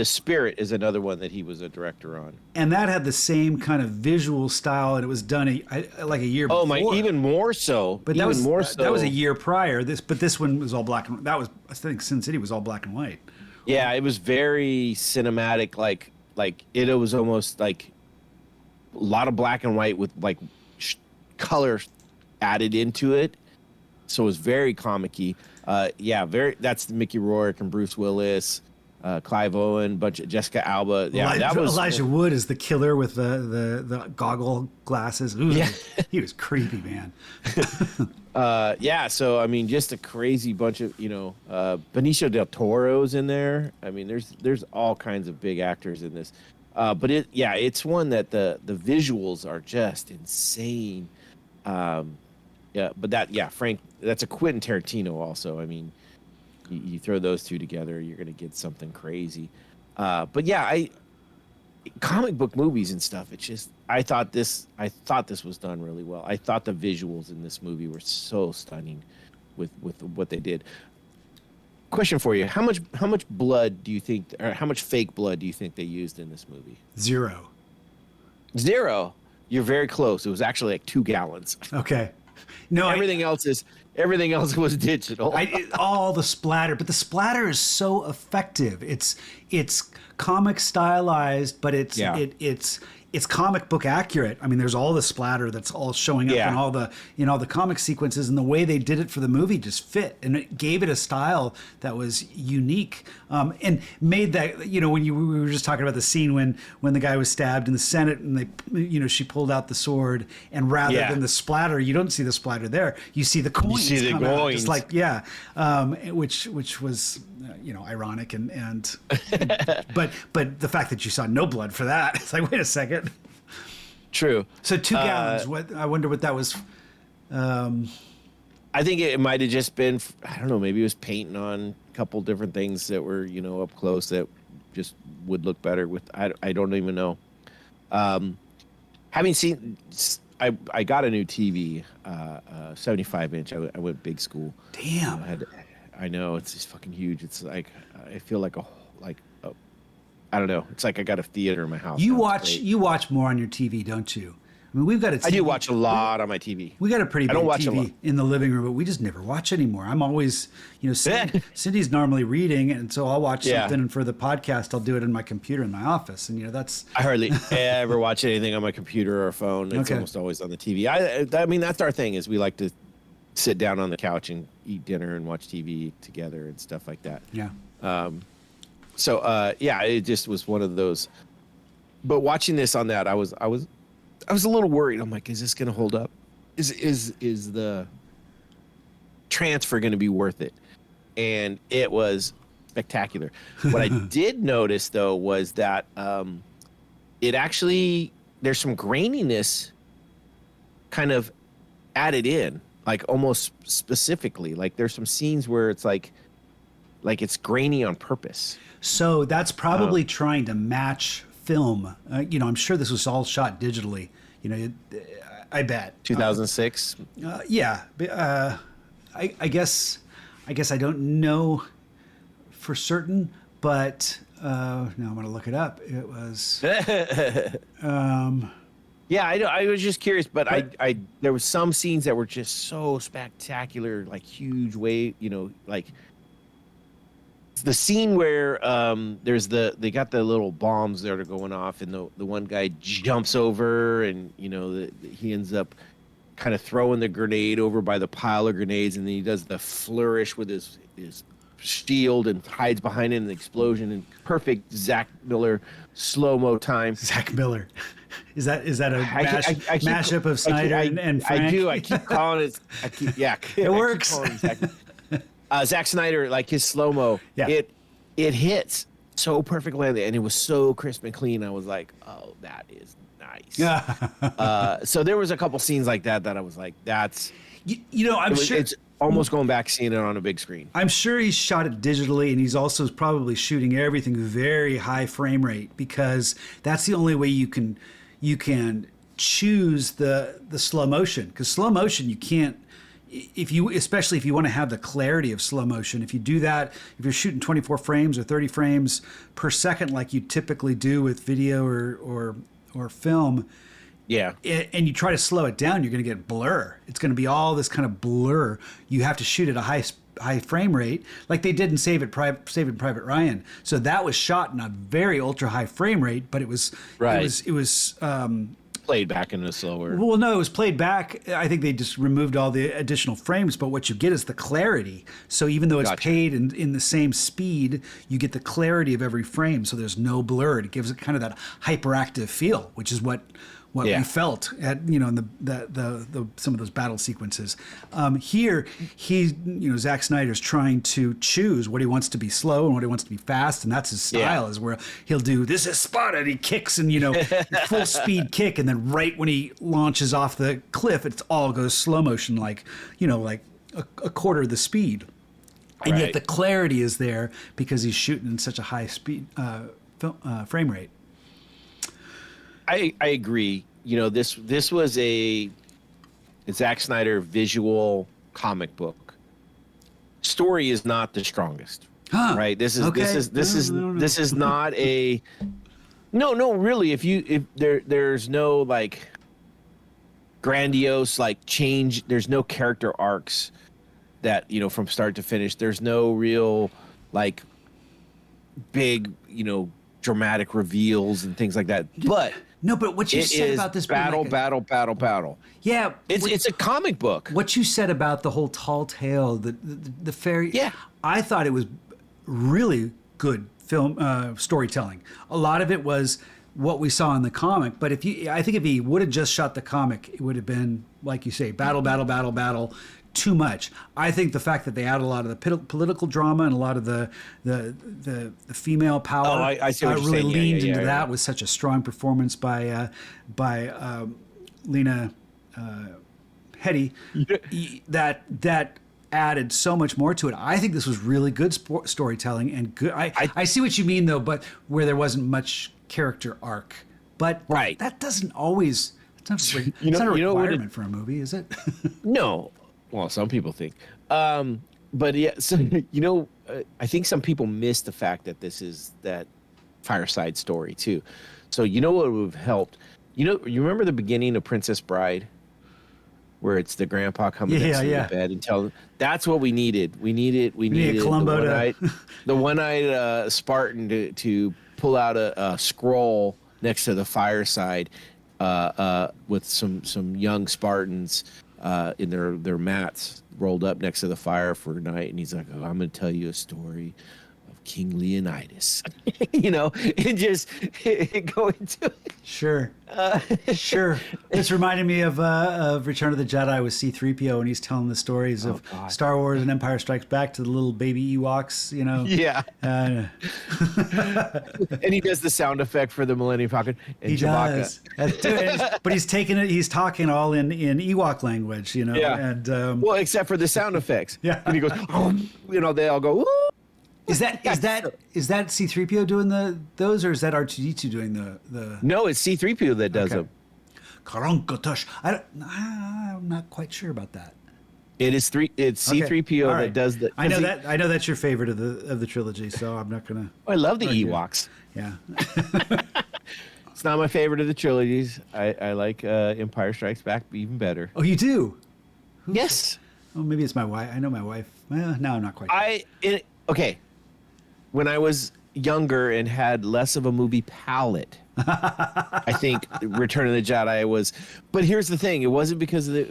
Spirit is another one that he was a director on, and that had the same kind of visual style, and it was done like a year before. Oh my, even more so. But that was a year prior. This one was all black and that was, I think Sin City was all black and white. Yeah, it was very cinematic, like it was almost like a lot of black and white with color added into it, so it was very comic-y. That's Mickey Rourke and Bruce Willis, Clive Owen, bunch of Jessica Alba. Yeah, that was Elijah Wood is the killer with the goggle glasses. Ooh, yeah, he was creepy, man. So I mean, just a crazy bunch of Benicio del Toro's in there. I mean, there's all kinds of big actors in this, but it's one that the visuals are just insane. Frank, that's a Quentin Tarantino also. I mean, you throw those two together, you're going to get something crazy. Comic book movies and stuff, it's just, I thought this was done really well. I thought the visuals in this movie were so stunning with what they did. Question for you. How much blood do you think, or how much fake blood do you think they used in this movie? Zero. You're very close. It was actually like 2 gallons. Okay. No, everything else was digital. All the splatter, but the splatter is so effective. It's comic stylized, but it's it's comic book accurate. I mean, there's all the splatter that's all showing up in all the comic sequences, and the way they did it for the movie just fit, and it gave it a style that was unique, and made that, when we were just talking about the scene when the guy was stabbed in the Senate, and they, she pulled out the sword, and rather than the splatter, you don't see the splatter there, you see the coins. You see the coins. Just like which was ironic and but the fact that you saw no blood for that, it's like, wait a second. True. So 2 gallons. What, I wonder what that was. I think it might have just been, I don't know, maybe it was painting on a couple different things that were, up close that just would look better with, I don't even know. Having seen, I got a new TV, 75 inch. I went big school. Damn. I know, it's just fucking huge. It's like, I feel like I don't know. It's like I got a theater in my house. You watch more on your TV, don't you? I mean, we've got a TV. I do watch a lot on my TV. We got a pretty big TV in the living room, but we just never watch anymore. I'm always, Cindy's normally reading, and so I'll watch something, and for the podcast, I'll do it in my computer in my office, and that's. I hardly ever watch anything on my computer or phone. It's almost always on the TV. I mean, that's our thing, is we like to sit down on the couch and eat dinner and watch TV together and stuff like that. Yeah. So it just was one of those. But watching this on that, I was a little worried. I'm like, is this going to hold up? Is the transfer going to be worth it? And it was spectacular. What I did notice though was that it actually, there's some graininess kind of added in, like almost specifically. Like there's some scenes where it's like it's grainy on purpose. So that's probably trying to match film. I'm sure this was all shot digitally. I bet. 2006. Yeah. I guess I don't know for certain, but now I'm going to look it up. It was. Yeah, I was just curious, but I there was some scenes that were just so spectacular, like huge wave, like the scene where they got the little bombs that are going off, and the one guy jumps over, and he ends up kind of throwing the grenade over by the pile of grenades, and then he does the flourish with his shield and hides behind it in the explosion, and perfect Zack Miller slow-mo time. Zack Miller. Is that a mashup of Snyder and Frank? I do. I keep calling it. It works. Zack Snyder, like his slow-mo, it hits so perfectly, and it was so crisp and clean. I was like, oh, that is nice. So there was a couple scenes like that I was like, that's. Sure it's almost going back seeing it on a big screen. I'm sure he shot it digitally, and he's also probably shooting everything very high frame rate, because that's the only way you can choose the slow motion. Because slow motion, you can't. Especially if you want to have the clarity of slow motion, if you do that, if you're shooting 24 frames or 30 frames per second like you typically do with video or film, and you try to slow it down, you're going to get blur. It's going to be all this kind of blur. You have to shoot at a high frame rate, like they did in Saving Private Ryan. So that was shot in a very ultra high frame rate, but it was played back in a slower. Well, no, it was played back. I think they just removed all the additional frames, but what you get is the clarity. So even though it's paid in the same speed, you get the clarity of every frame. So there's no blur. It gives it kind of that hyperactive feel, which is what we felt at in the some of those battle sequences. Here, Zack Snyder's trying to choose what he wants to be slow and what he wants to be fast, and that's his style. Is where he'll do this is Sparta, and he kicks and full speed kick, and then right when he launches off the cliff, it all goes slow motion, like a quarter of the speed, and yet the clarity is there because he's shooting in such a high speed frame rate. I agree. This was a Zack Snyder visual comic book. Story is not the strongest, right? This is not a no really. If there's no like grandiose like change. There's no character arcs that from start to finish. There's no real like big dramatic reveals and things like that. But no, but what you it said is about this being battle, like battle. yeah, It's a comic book. what you said about the whole tall tale, the fairy. Yeah. I thought it was really good film storytelling. A lot of it was what we saw in the comic, but I think if he would have just shot the comic, it would have been, like you say, battle, too much. I think the fact that they add a lot of the political drama and a lot of the female power, I see what you're really saying. Yeah, leaned yeah, into yeah. that with such a strong performance by Lena Headey, that added so much more to it. I think this was really good storytelling and good. I see what you mean though, but where there wasn't much character arc. But Right. that doesn't always. It's not, You know- it's not a you know what requirement for a movie, is it? No. Well, some people think. But yeah, so, I think some people miss the fact that this is that fireside story too. So you know what would have helped? You remember the beginning of Princess Bride? Where it's the grandpa coming next to the bed and telling. That's what we needed. We needed Columbo the one-eyed Spartan to pull out a scroll next to the fireside with some young Spartans in their mats rolled up next to the fire for a night, and he's like, "Oh, I'm going to tell you a story of King Leonidas," and just go into it. Sure. Sure. This reminded me of Return of the Jedi with C-3PO, and he's telling the stories of Star Wars and Empire Strikes Back to the little baby Ewoks, Yeah. And he does the sound effect for the Millennium Falcon. And He Chewbacca. does. But he's talking all in Ewok language, Yeah. And Well, except for the sound effects. Yeah. And he goes, they all go, "Woo!" is that C-3PO doing those, or is that R2-D2 doing the No, it's C-3PO that does them. Karankotush? I'm not quite sure about that. It's C-3PO All right. that does the. I know that's your favorite of the trilogy, so I'm not gonna. I love the Ewoks. Yeah. It's not my favorite of the trilogies. I like Empire Strikes Back even better. Oh, you do? Yes. Oh, maybe it's my wife. I know my wife. Well, no, I'm not quite. Okay. When I was younger and had less of a movie palette, I think Return of the Jedi was. But here's the thing: it wasn't because of the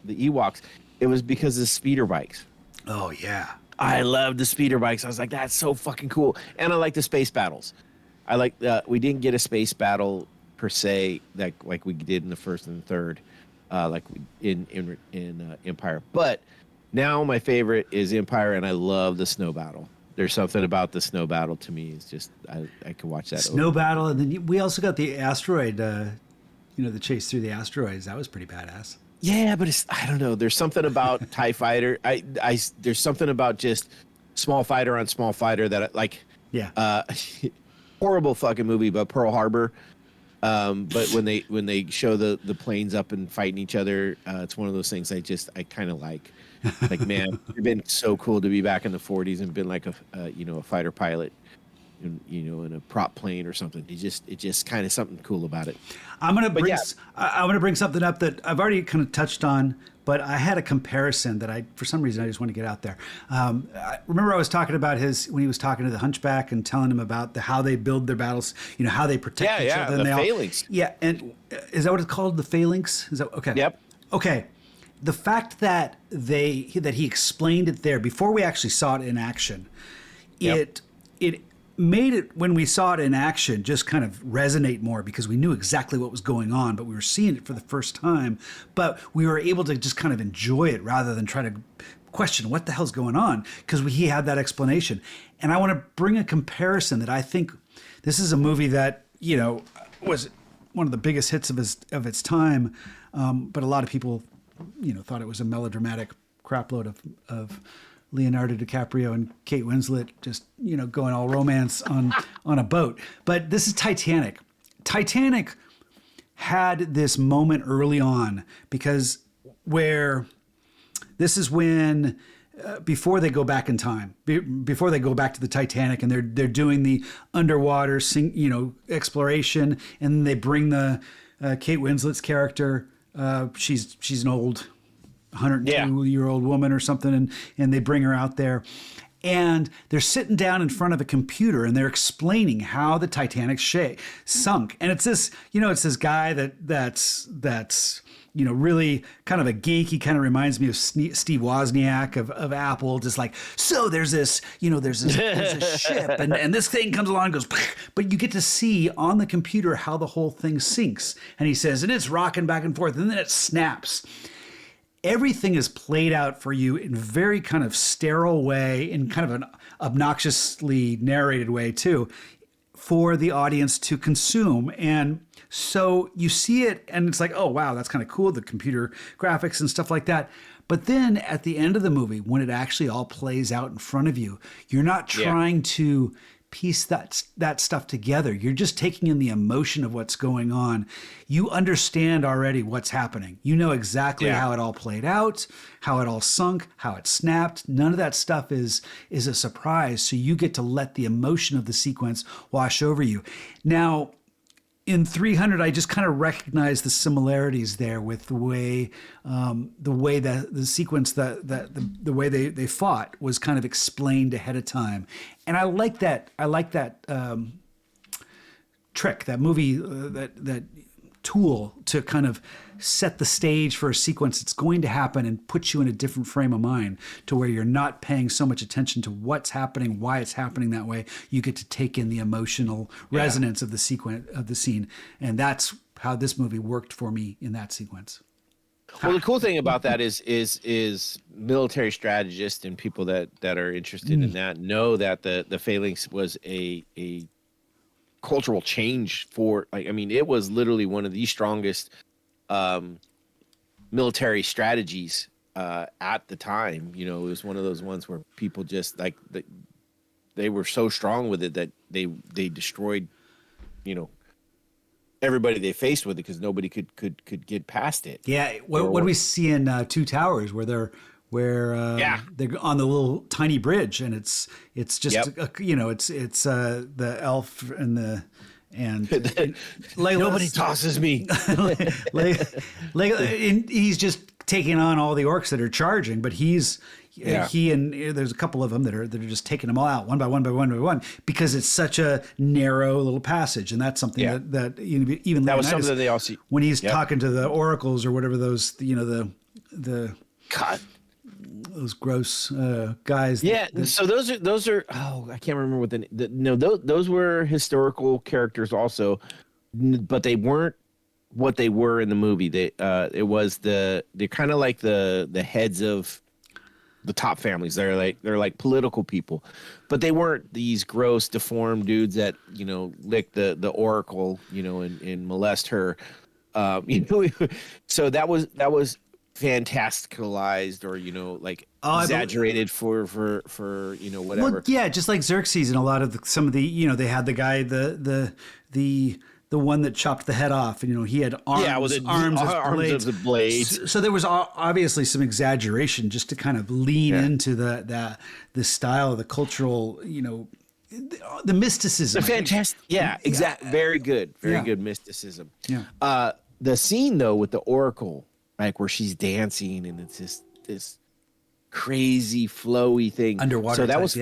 Ewoks. It was because of the speeder bikes. Oh yeah. I loved the speeder bikes. I was like, that's so fucking cool. And I like the space battles. I like we didn't get a space battle per se like we did in the first and third, like in Empire. But now my favorite is Empire, and I love the snow battle. There's something about the snow battle to me. It's just I could watch that. Snow battle, and then we also got the asteroid. The chase through the asteroids. That was pretty badass. Yeah, but I don't know. There's something about TIE Fighter. There's something about just small fighter on small fighter that Yeah. Horrible fucking movie, but Pearl Harbor. But when they show the planes up and fighting each other, it's one of those things I kind of like. Like, man, it'd been so cool to be back in the 40s and been like a fighter pilot, in a prop plane or something. It just kind of something cool about it. I'm gonna bring something up that I've already kind of touched on, but I had a comparison that for some reason I just want to get out there. Remember I was talking about when he was talking to the Hunchback and telling him about how they build their battles, how they protect each other. The phalanx. Yeah, and is that what it's called? The phalanx? Is that okay? Yep. Okay. The fact that he explained it there before we actually saw it in action, it made it, when we saw it in action, just kind of resonate more because we knew exactly what was going on, but we were seeing it for the first time. But we were able to just kind of enjoy it rather than try to question what the hell's going on, because he had that explanation. And I want to bring a comparison that I think this is a movie that was one of the biggest hits of its time, but a lot of people thought it was a melodramatic crapload of Leonardo DiCaprio and Kate Winslet just, going all romance on a boat. But this is Titanic. Titanic had this moment early on because this is when, before they go back in time, before they go back to the Titanic and they're doing the underwater exploration, and they bring the Kate Winslet's character. She's an old 102-year-old woman or something, and they bring her out there. And they're sitting down in front of a computer and they're explaining how the Titanic sunk. And it's this, it's this guy that's really kind of a geek. He kind of reminds me of Steve Wozniak of Apple. Just like, so there's this ship and this thing comes along and goes, but you get to see on the computer how the whole thing sinks. And he says, and it's rocking back and forth and then it snaps. Everything is played out for you in a very kind of sterile way, in kind of an obnoxiously narrated way too, for the audience to consume. And so you see it and it's like, oh, wow, that's kind of cool, the computer graphics and stuff like that. But then at the end of the movie, when it actually all plays out in front of you, you're not trying to piece that stuff together. You're just taking in the emotion of what's going on. You understand already what's happening. You know exactly how it all played out, how it all sunk, how it snapped. None of that stuff is a surprise. So you get to let the emotion of the sequence wash over you. Now, in 300, I just kind of recognize the similarities there with the way that the sequence, the way they fought was kind of explained ahead of time, and I like that. I like that trick, that movie, that tool to kind of set the stage for a sequence that's going to happen and put you in a different frame of mind to where you're not paying so much attention to what's happening, why it's happening that way. You get to take in the emotional resonance of the sequence, of the scene. And that's how this movie worked for me in that sequence. Well, the cool thing about that is military strategists and people that are interested in that know that the phalanx was a cultural change for, it was literally one of the strongest military strategies at the time. It was one of those ones where people just they were so strong with it that they destroyed, everybody they faced with it, because nobody could get past it. Yeah. What do we see in Two Towers where they're on the little tiny bridge and it's just it's the elf and nobody tosses me. He's just taking on all the orcs that are charging, but he and there's a couple of them that are just taking them all out one by one because it's such a narrow little passage, and that's something that even that was something that they all see when he's talking to the oracles or whatever those the God. Those gross guys. Yeah, so those are. Oh, I can't remember what those were historical characters also, but they weren't what they were in the movie. They're kind of like the heads of the top families. They're like political people, but they weren't these gross, deformed dudes that lick the oracle, and molest her. So that was fantasticalized or exaggerated for whatever. Well, yeah, just like Xerxes and a lot of some of the they had the guy the one that chopped the head off, and he had arms as blades. So there was obviously some exaggeration just to kind of lean into the style, the cultural, the mysticism. The fantastic, exactly. Very good mysticism. Yeah. The scene though with the oracle, where she's dancing and it's just this crazy flowy thing underwater. So that was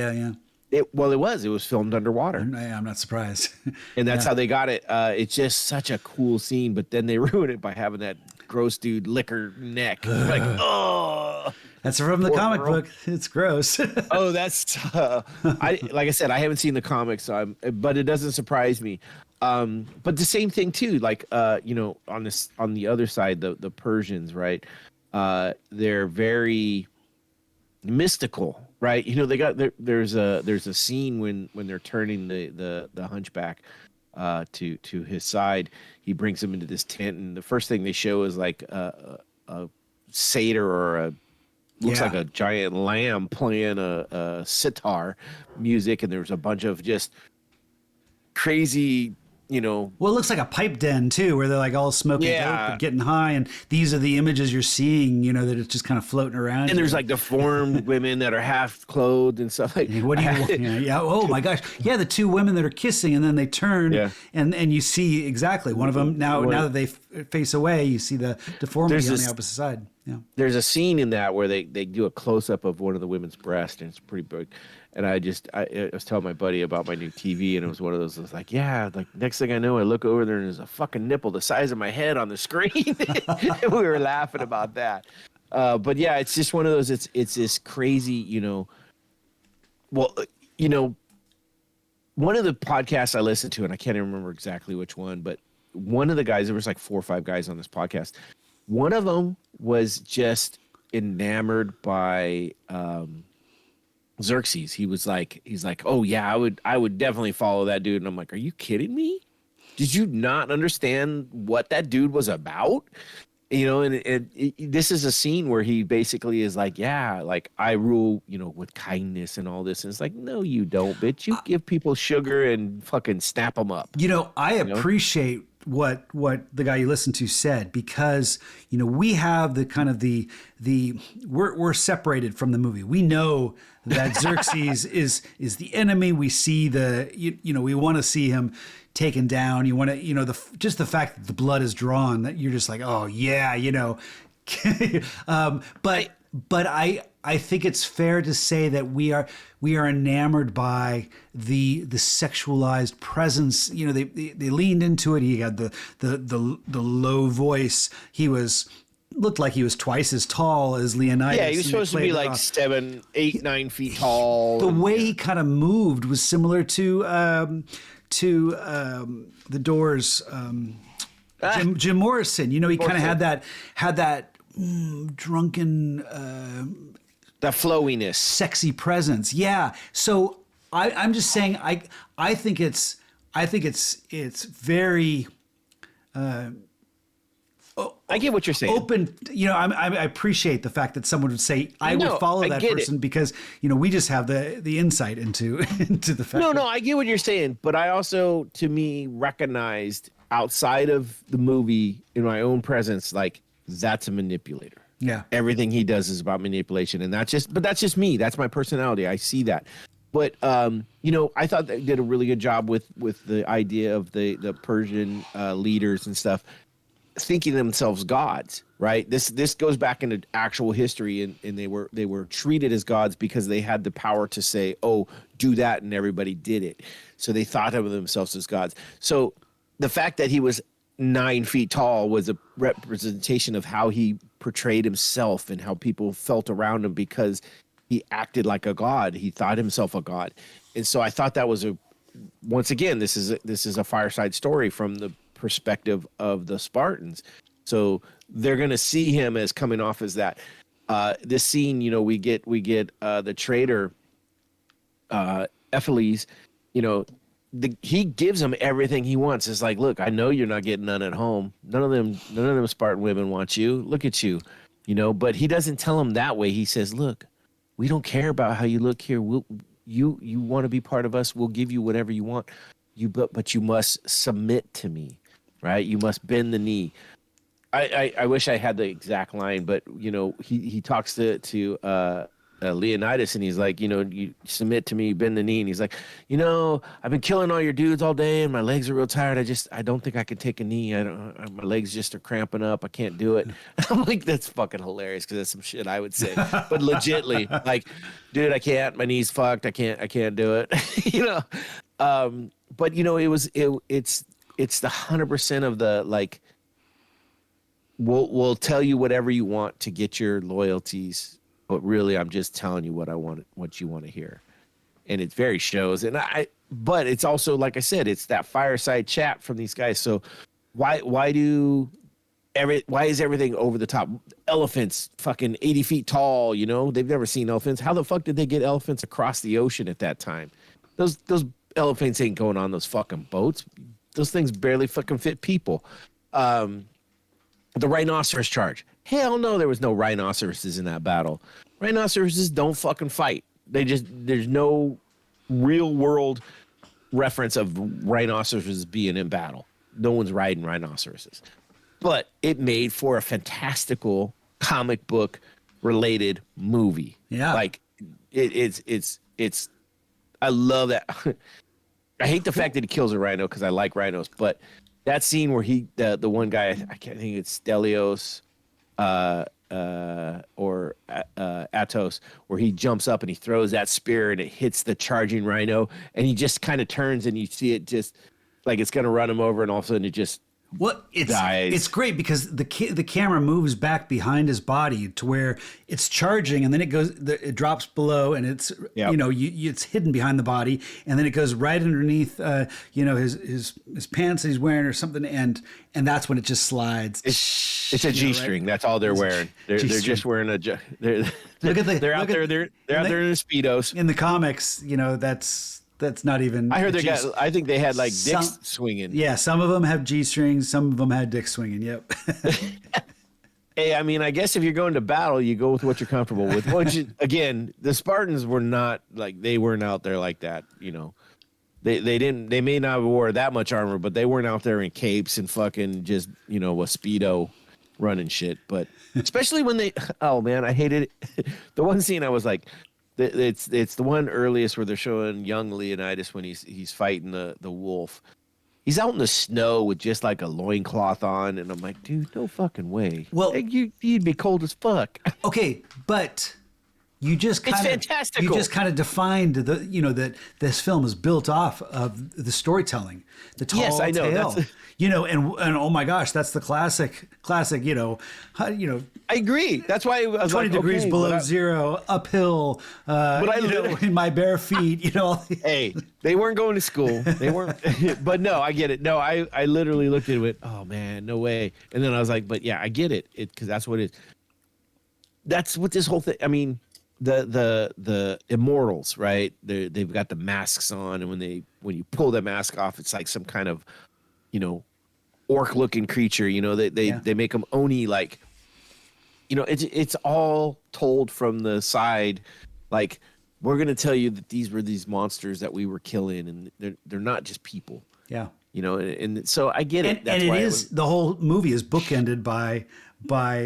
It was filmed underwater. I'm not surprised. And that's how they got it. It's just such a cool scene, but then they ruined it by having that gross dude lick her neck. That's from the comic book. It's gross. Oh, that's like I said, I haven't seen the comics, but it doesn't surprise me. But the same thing too, on the other side, the Persians, right? They're very mystical, right? There's a scene when they're turning the hunchback to his side. He brings him into this tent, and the first thing they show is like a satyr or looks like a giant lamb playing a sitar music, and there's a bunch of just crazy. Well, it looks like a pipe den too, where they're like all smoking dope and getting high, and these are the images you're seeing. That it's just kind of floating around. And there's like deformed women that are half clothed and stuff like. What do you? Oh my gosh! Yeah, the two women that are kissing, and then they turn, and you see exactly one of them. Now that they face away, you see the deformity on the opposite side. Yeah. There's a scene in that where they do a close up of one of the women's breasts, and it's pretty big. And I was telling my buddy about my new TV, and it was one of those. I was like, yeah, like next thing I know, I look over there and there's a fucking nipple the size of my head on the screen. And we were laughing about that. But yeah, it's just one of those. It's this crazy, you know. Well, you know, one of the podcasts I listened to, and I can't even remember exactly which one, but one of the guys, there was like 4 or 5 guys on this podcast. One of them was just enamored by Xerxes. He's like, oh yeah, I would definitely follow that dude. And I'm like, are you kidding me? Did you not understand what that dude was about? You know, and this is a scene where he basically is like, yeah, like I rule, you know, with kindness and all this. And it's like, no, you don't, bitch. You give people sugar and fucking snap them up. You know, I appreciate what the guy you listened to said, because, you know, we have the kind of we're separated from the movie. We know that Xerxes is the enemy. We see you know, we want to see him taken down. You want to, you know, just the fact that the blood is drawn, that you're just like, oh yeah, you know. But I think it's fair to say that we are enamored by the sexualized presence. You know, they leaned into it. He had the low voice. He looked like he was twice as tall as Leonidas. Yeah, he was supposed to be like 7, 8, 9 feet tall. The way he kind of moved was similar to the Doors, Jim Morrison. You know, he kind of had that drunken, that flowiness, sexy presence. Yeah. So I'm just saying, I think it's very. I get what you're saying. Open, you know, I appreciate the fact that someone would say, I would follow that person because, you know, we just have the insight into the fact. No, I get what you're saying, but I also, to me, recognized outside of the movie in my own presence, like that's a manipulator. Yeah. Everything he does is about manipulation, and that's just me. That's my personality. I see that. But you know, I thought they did a really good job with the idea of the Persian leaders and stuff, thinking themselves gods, right? This goes back into actual history, and they were treated as gods because they had the power to say, oh, do that, and everybody did it. So they thought of themselves as gods. So the fact that he was 9 feet tall was a representation of how he portrayed himself and how people felt around him, because he acted like a god. He thought himself a god. And so I thought that was once again, this is a fireside story from the perspective of the Spartans. So they're going to see him as coming off as that. This scene, you know, we get the traitor, Ephiles, you know, he gives him everything he wants. It's like, look, I know you're not getting none at home. None of them Spartan women want you. Look at you, you know, but he doesn't tell him that way. He says, look, we don't care about how you look here. You want to be part of us. We'll give you whatever you want. But you must submit to me, right? You must bend the knee. I wish I had the exact line, but you know, he talks to Leonidas, and he's like, you know, you submit to me, bend the knee, and he's like, you know, I've been killing all your dudes all day, and my legs are real tired. I don't think I can take a knee. My legs just are cramping up. I can't do it. I'm like, that's fucking hilarious, because that's some shit I would say, but legitly, like, dude, I can't. My knee's fucked. I can't do it. You know, but you know, it's the 100% of the like. We'll tell you whatever you want to get your loyalties, but really, I'm just telling you what you want to hear, and it very shows. But it's also, like I said, it's that fireside chat from these guys. So why is everything over the top? Elephants, fucking 80 feet tall. You know, they've never seen elephants. How the fuck did they get elephants across the ocean at that time? Those elephants ain't going on those fucking boats. Those things barely fucking fit people. The rhinoceros charge. Hell no, there was no rhinoceroses in that battle. Rhinoceroses don't fucking fight. There's no real world reference of rhinoceroses being in battle. No one's riding rhinoceroses. But it made for a fantastical comic book related movie. Yeah. Like it's I love that. I hate the fact that he kills a rhino, because I like rhinos, but that scene where the one guy, I can't think it's Stelios, Atos, where he jumps up and he throws that spear and it hits the charging rhino, and he just kind of turns and you see it just like it's gonna run him over, and all of a sudden it just dies. It's great because the camera moves back behind his body to where it's charging, and then it drops below, and it's it's hidden behind the body, and then it goes right underneath his pants that he's wearing or something, and that's when it just slides. It's a G-string. Right? That's all they're wearing. They're just wearing a. They're out there in the speedos. In the comics, that's not even. I heard I think they had like dicks swinging. Yeah, some of them have G-strings. Some of them had dicks swinging. Yep. Hey, I mean, I guess if you're going to battle, you go with what you're comfortable with. Again, the Spartans were not like, they weren't out there like that. They may not have wore that much armor, but they weren't out there in capes and fucking just a Speedo running shit. But especially when oh man, I hated it. The one scene I was like. It's the one earliest where they're showing young Leonidas when he's fighting the wolf. He's out in the snow with just like a loincloth on, and I'm like, dude, no fucking way. Well, you'd be cold as fuck. Okay, but you just kind of fantastical. You just kind of defined that this film is built off of the storytelling, the tall yes, I know. tale. And oh my gosh, that's the classic. I agree. That's why I was 20 degrees below zero, uphill. In my bare feet. Hey, they weren't going to school. They weren't. But no, I get it. No, I literally looked at it. Oh man, no way. And then I was like, but yeah, I get it. Because that's what it is. That's what this whole thing. I mean. The immortals, right? They've got the masks on, and when you pull the mask off, it's like some kind of, orc looking creature. They make them oni like. It's all told from the side, like we're gonna tell you that these were these monsters that we were killing, and they're not just people. Yeah. And so I get it. That's why the whole movie is bookended by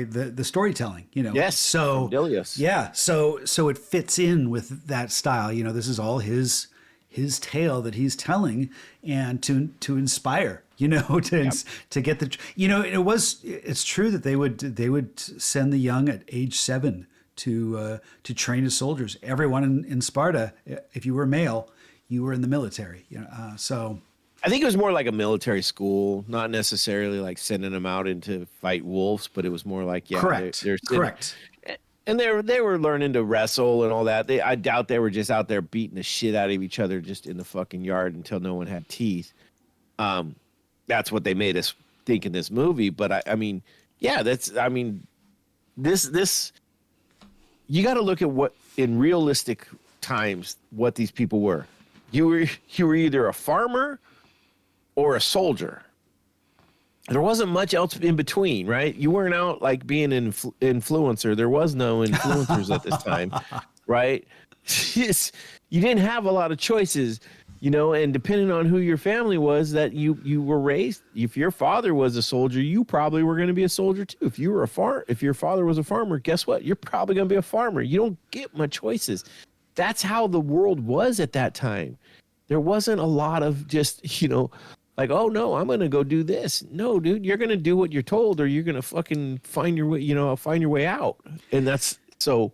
the storytelling, Yes. So Dilius. Yeah. So it fits in with that style. This is all his tale that he's telling, and to inspire, to get it's true that they would send the young at age 7 to train as soldiers. Everyone in Sparta, if you were male, you were in the military. So. I think it was more like a military school, not necessarily like sending them out into fight wolves, but it was more like, correct. Correct. And they were learning to wrestle and all that. I doubt they were just out there beating the shit out of each other just in the fucking yard until no one had teeth. That's what they made us think in this movie. But this you got to look at what in realistic times what these people were. You were either a farmer or a soldier. There wasn't much else in between, right? You weren't out like being an influencer. There was no influencers at this time, right? You didn't have a lot of choices, and depending on who your family was that you were raised, if your father was a soldier, you probably were going to be a soldier too. If your father was a farmer, guess what? You're probably going to be a farmer. You don't get much choices. That's how the world was at that time. There wasn't a lot of just, like, oh no, I'm going to go do this. No, dude, you're going to do what you're told, or you're going to fucking find your way out. And that's so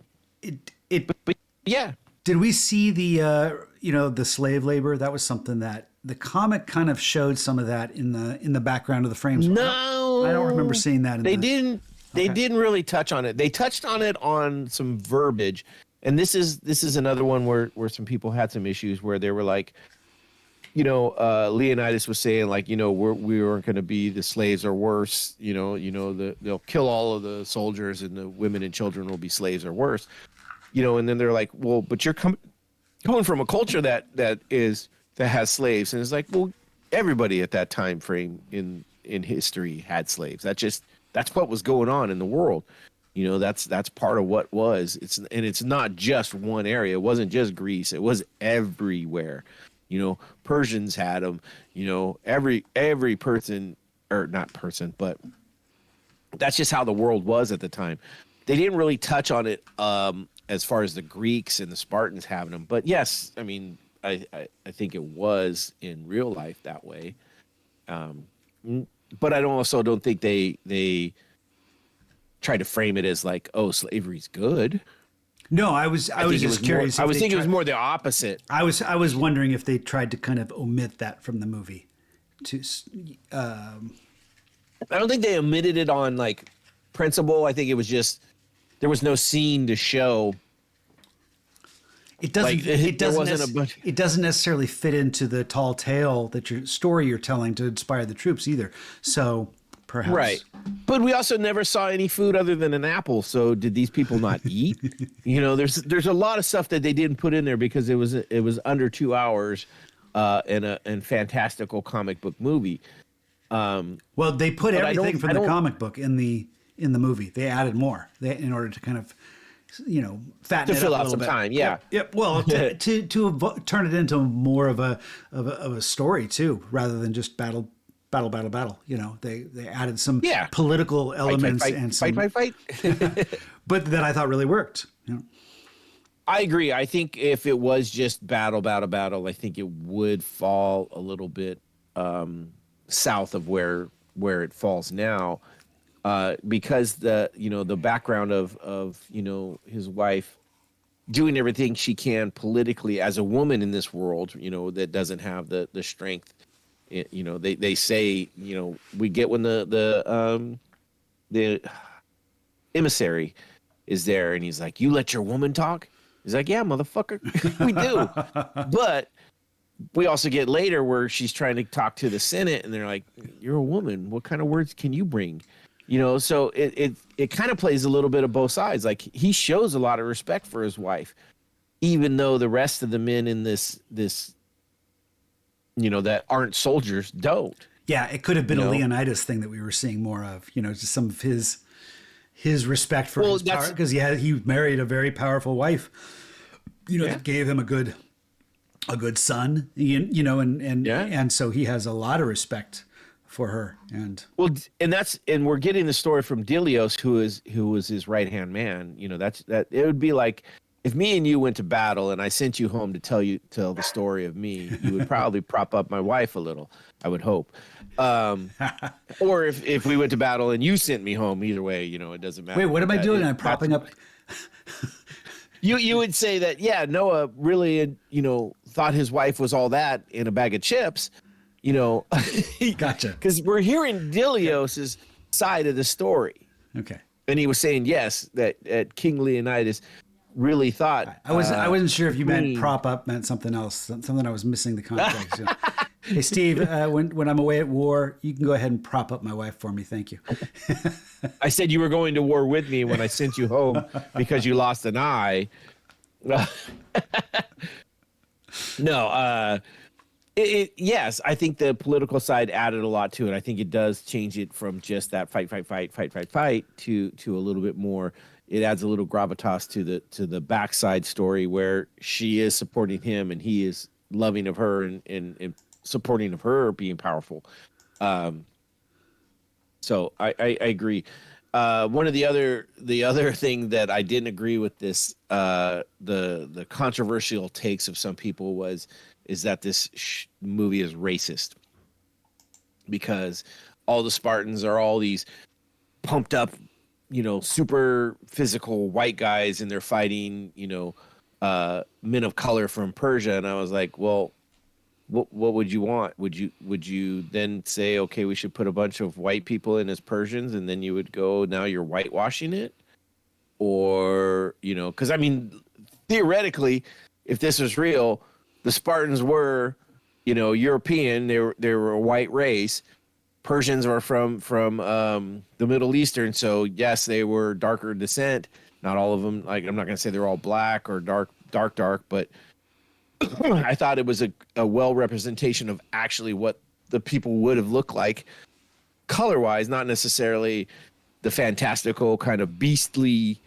but yeah. Did we see the slave labor? That was something that the comic kind of showed some of that in the background of the frames. No, I don't remember seeing that. They didn't really touch on it. They touched on it on some verbiage. And this is another one where some people had some issues where they were like, Leonidas was saying like, we weren't going to be the slaves or worse, they'll kill all of the soldiers and the women and children will be slaves or worse, and then they're like, well, but you're coming from a culture that has slaves. And it's like, well, everybody at that time frame in history had slaves. That's what was going on in the world. That's part of what was. It's not just one area. It wasn't just Greece. It was everywhere. Persians had them. Every person, or not person, but that's just how the world was at the time. They didn't really touch on it as far as the Greeks and the Spartans having them. But yes, I mean, I think it was in real life that way. But I also don't think they tried to frame it as like, oh, slavery's good. No, I was just curious. I was thinking it was more the opposite. I was wondering if they tried to kind of omit that from the movie. I don't think they omitted it on like principle. I think it was just there was no scene to show. It doesn't. Like, it there doesn't. wasn't a bunch. It doesn't necessarily fit into the tall tale that your story you're telling to inspire the troops either. So perhaps Right. But we also never saw any food other than an apple. So did these people not eat? There's a lot of stuff that they didn't put in there because it was under 2 hours in fantastical comic book movie. Well, they put everything from the comic book in the movie. They added more in order to kind of fatten to it fill up a out little some bit. time. Yeah. Yep. Well, to turn it into more of a story too, rather than just battle. They added some political elements and some fight. but that I thought really worked. I agree. I think if it was just battle, I think it would fall a little bit south of where it falls now, because the background of his wife doing everything she can politically as a woman in this world, that doesn't have the strength. They say, we get when the emissary is there and he's like, you let your woman talk? He's like, yeah, motherfucker, we do. But we also get later where she's trying to talk to the Senate and they're like, you're a woman. What kind of words can you bring? So it kind of plays a little bit of both sides. Like he shows a lot of respect for his wife, even though the rest of the men in this that aren't soldiers don't. Yeah, it could have been a Leonidas thing that we were seeing more of, just some of his respect for his power, because he married a very powerful wife, that gave him a good son, and so he has a lot of respect for her. And we're getting the story from Dilios, who was his right-hand man. It would be like if me and you went to battle and I sent you home to tell the story of me, you would probably prop up my wife a little, I would hope. Or if we went to battle and you sent me home, either way, it doesn't matter. Wait, what am I doing? I'm propping up. You would say that, yeah, Noah really, thought his wife was all that in a bag of chips, Gotcha. Because we're hearing Dilios's side of the story. Okay. And he was saying, yes, that King Leonidas really thought. I wasn't sure if you meant prop up meant something else, something I was missing the context. Hey, Steve, when I'm away at war, you can go ahead and prop up my wife for me. Thank you. I said you were going to war with me when I sent you home because you lost an eye. No, yes, I think the political side added a lot to it. I think it does change it from just that fight to a little bit more. It adds a little gravitas to the backside story where she is supporting him and he is loving of her and supporting of her being powerful. So I agree. One of the other thing that I didn't agree with this, the controversial takes of some people is that this movie is racist because all the Spartans are all these pumped up, super physical white guys and they're fighting, men of color from Persia. And I was like, well, what would you want? Would you then say, okay, we should put a bunch of white people in as Persians, and then you would go, now you're whitewashing it? Or, because I mean, theoretically, if this was real, the Spartans were, European. They were a white race. Persians were from the Middle Eastern, so yes, they were darker descent. Not all of them. Like, I'm not going to say they're all black or dark, but I thought it was a well representation of actually what the people would have looked like color-wise, not necessarily the fantastical kind of beastly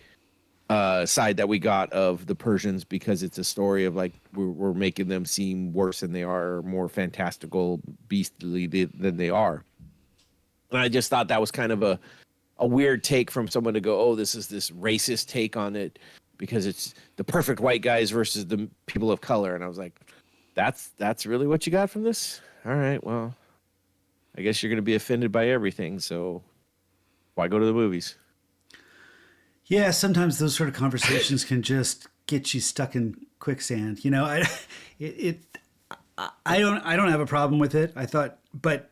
side that we got of the Persians, because it's a story of like we're making them seem worse than they are, or more fantastical, beastly than they are. And I just thought that was kind of a weird take from someone to go, oh, this is this racist take on it because it's the perfect white guys versus the people of color. And I was like, that's really what you got from this? All right, well, I guess you're going to be offended by everything. So why go to the movies? Yeah, sometimes those sort of conversations can just get you stuck in quicksand. You know, I don't have a problem with it. But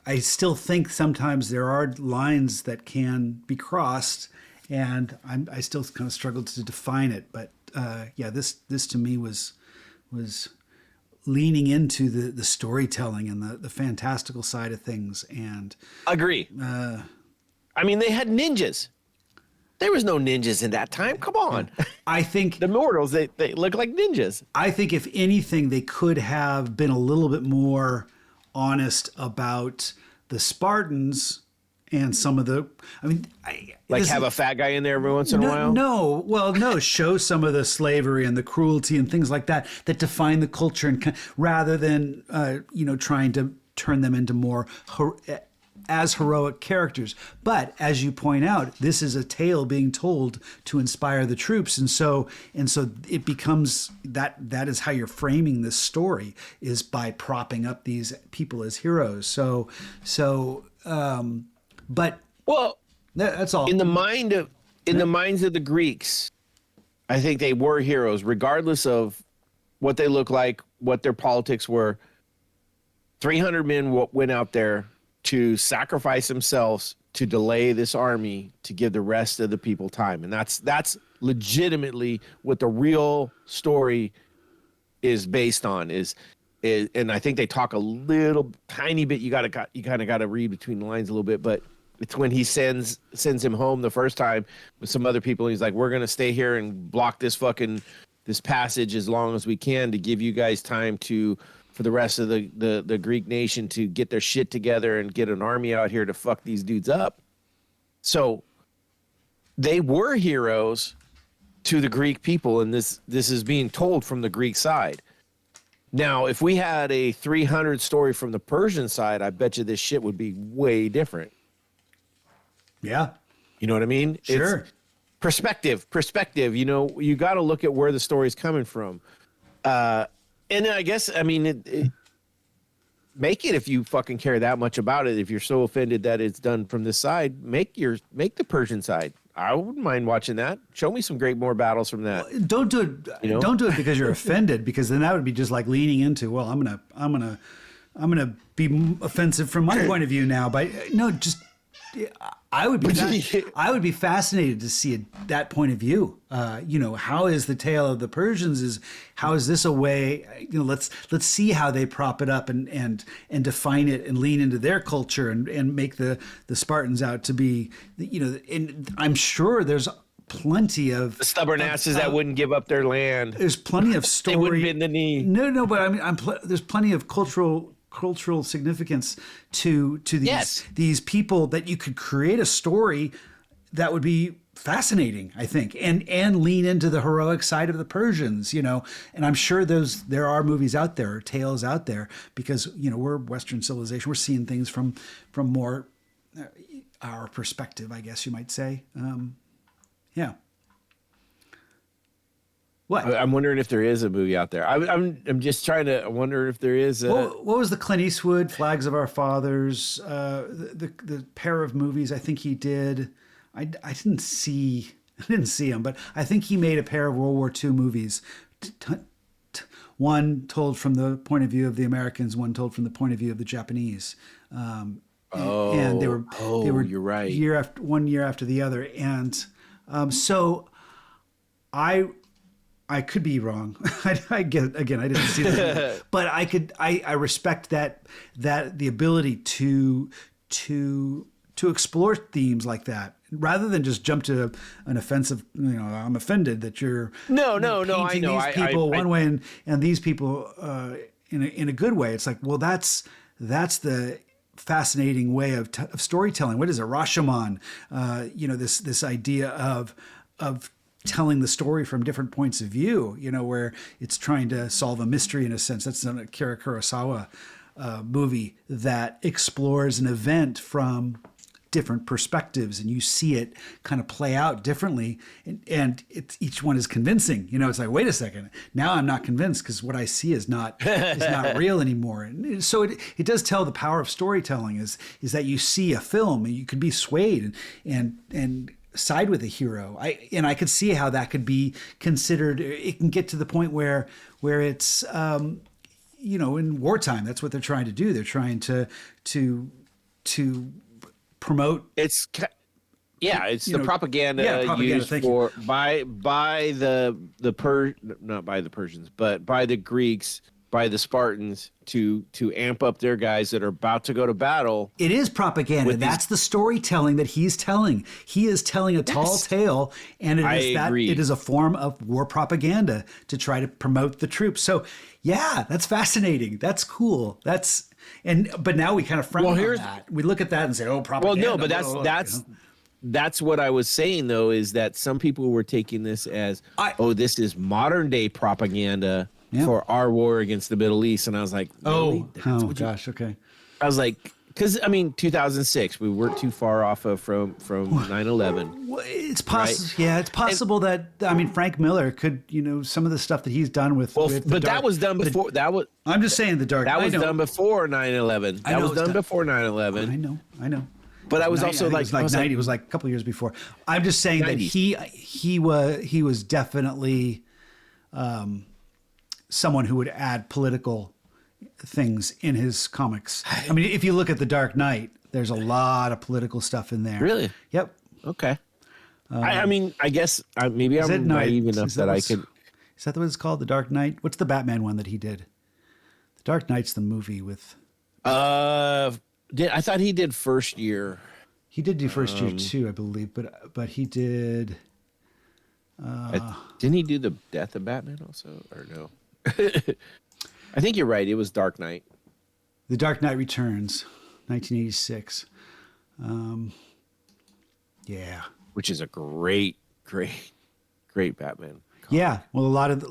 I still think sometimes there are lines that can be crossed, and I still kind of struggle to define it. But yeah, this to me was leaning into the storytelling and the fantastical side of things. And agree. I mean, they had ninjas. There was no ninjas in that time. Come on. I think the mortals, they look like ninjas. I think if anything, they could have been a little bit more honest about the Spartans and some of the, I mean, have a fat guy in there every once in a while? No, show some of the slavery and the cruelty and things like that define the culture, and rather than, trying to turn them into more as heroic characters. But as you point out, this is a tale being told to inspire the troops. And so it becomes that is how you're framing this story, is by propping up these people as heroes. But that's all. In the minds of the Greeks, I think they were heroes, regardless of what they look like, what their politics were. 300 men went out there to sacrifice themselves to delay this army to give the rest of the people time. And that's legitimately what the real story is based on, is and I think they talk a little tiny bit. You kind of got to read between the lines a little bit, but it's when he sends him home the first time with some other people. And he's like, we're going to stay here and block this passage as long as we can to give you guys time for the rest of the Greek nation to get their shit together and get an army out here to fuck these dudes up. So they were heroes to the Greek people, and this is being told from the Greek side. Now, if we had a 300 story from the Persian side, I bet you this shit would be way different. Yeah. You know what I mean? Sure. It's perspective, you got to look at where the story's coming from. And I guess, I mean, make it, if you fucking care that much about it. If you're so offended that it's done from this side, make the Persian side. I wouldn't mind watching that. Show me some more battles from that. Don't do it. Don't do it because you're offended, because then that would be just like leaning into, well, I'm gonna be offensive from my point of view now. But no, just I would be fascinated to see that point of view. How is the tale of the Persians? How is this a way? Let's see how they prop it up and define it and lean into their culture and make the Spartans out to be, and I'm sure there's plenty of the stubborn asses that wouldn't give up their land. There's plenty of story. They wouldn't bend the knee. No, but I mean, there's plenty of cultural significance to these people that you could create a story that would be fascinating, I think, and lean into the heroic side of the Persians, and I'm sure there are movies out there, tales out there, because we're Western civilization, we're seeing things from more our perspective, I guess you might say. Yeah. What? I'm wondering if there is a movie out there. I'm just trying to wonder if there is. What was the Clint Eastwood Flags of Our Fathers? The pair of movies I think he did. I didn't see them, but I think he made a pair of World War II movies. One told from the point of view of the Americans, one told from the point of view of the Japanese. And they were you're right. One year after the other, and so I could be wrong. I didn't see that, but I respect that the ability to explore themes like that, rather than just jump to an offensive. I'm offended that you're painting these people one way and these people in a good way. It's like, well, that's the fascinating way of storytelling. What is it, Rashomon? This idea of telling the story from different points of view, where it's trying to solve a mystery in a sense. That's a Akira Kurosawa movie that explores an event from different perspectives, and you see it kind of play out differently, and each one is convincing. It's like, wait a second, now I'm not convinced because what I see is not real anymore. And so it does tell the power of storytelling is that you see a film and you could be swayed and side with a hero. I could see how that could be considered. It can get to the point where it's in wartime, that's what they're trying to do. They're trying to promote. It's the propaganda, used thank for by not by the Persians, but by the Greeks, by the Spartans to amp up their guys that are about to go to battle. It is propaganda. That's the storytelling that he's telling. He is telling a tall tale, and it is a form of war propaganda to try to promote the troops. So, yeah, that's fascinating. That's cool. But now we kind of frown on that. We look at that and say, "Oh, propaganda." Well, no, but that's what I was saying though, is that some people were taking this as, this is modern day propaganda. Yep. For our war against the Middle East. And I was like, really? Gosh, okay. I was like, because, 2006, we weren't too far off from 9/11. Well, it's possible. Right? Yeah, it's possible that, Frank Miller could, some of the stuff that he's done with. That was done before. I'm just saying the Dark. That was done before 9/11. That was done before 9/11. I know. But I was also like, it was like a couple of years before. I'm just saying 90s. That he was definitely someone who would add political things in his comics. If you look at The Dark Knight, there's a lot of political stuff in there. Really? Yep. Okay. I guess maybe I'm naive enough that I could. Is that what it's called? The Dark Knight? What's the Batman one that he did? The Dark Knight's the movie with. I thought he did First Year. He did do First Year too, I believe, but he did. Didn't he do the Death of Batman also, or no? I think you're right. It was Dark Knight. The Dark Knight Returns, 1986. Yeah. Which is a great Batman. Yeah. Well, a lot of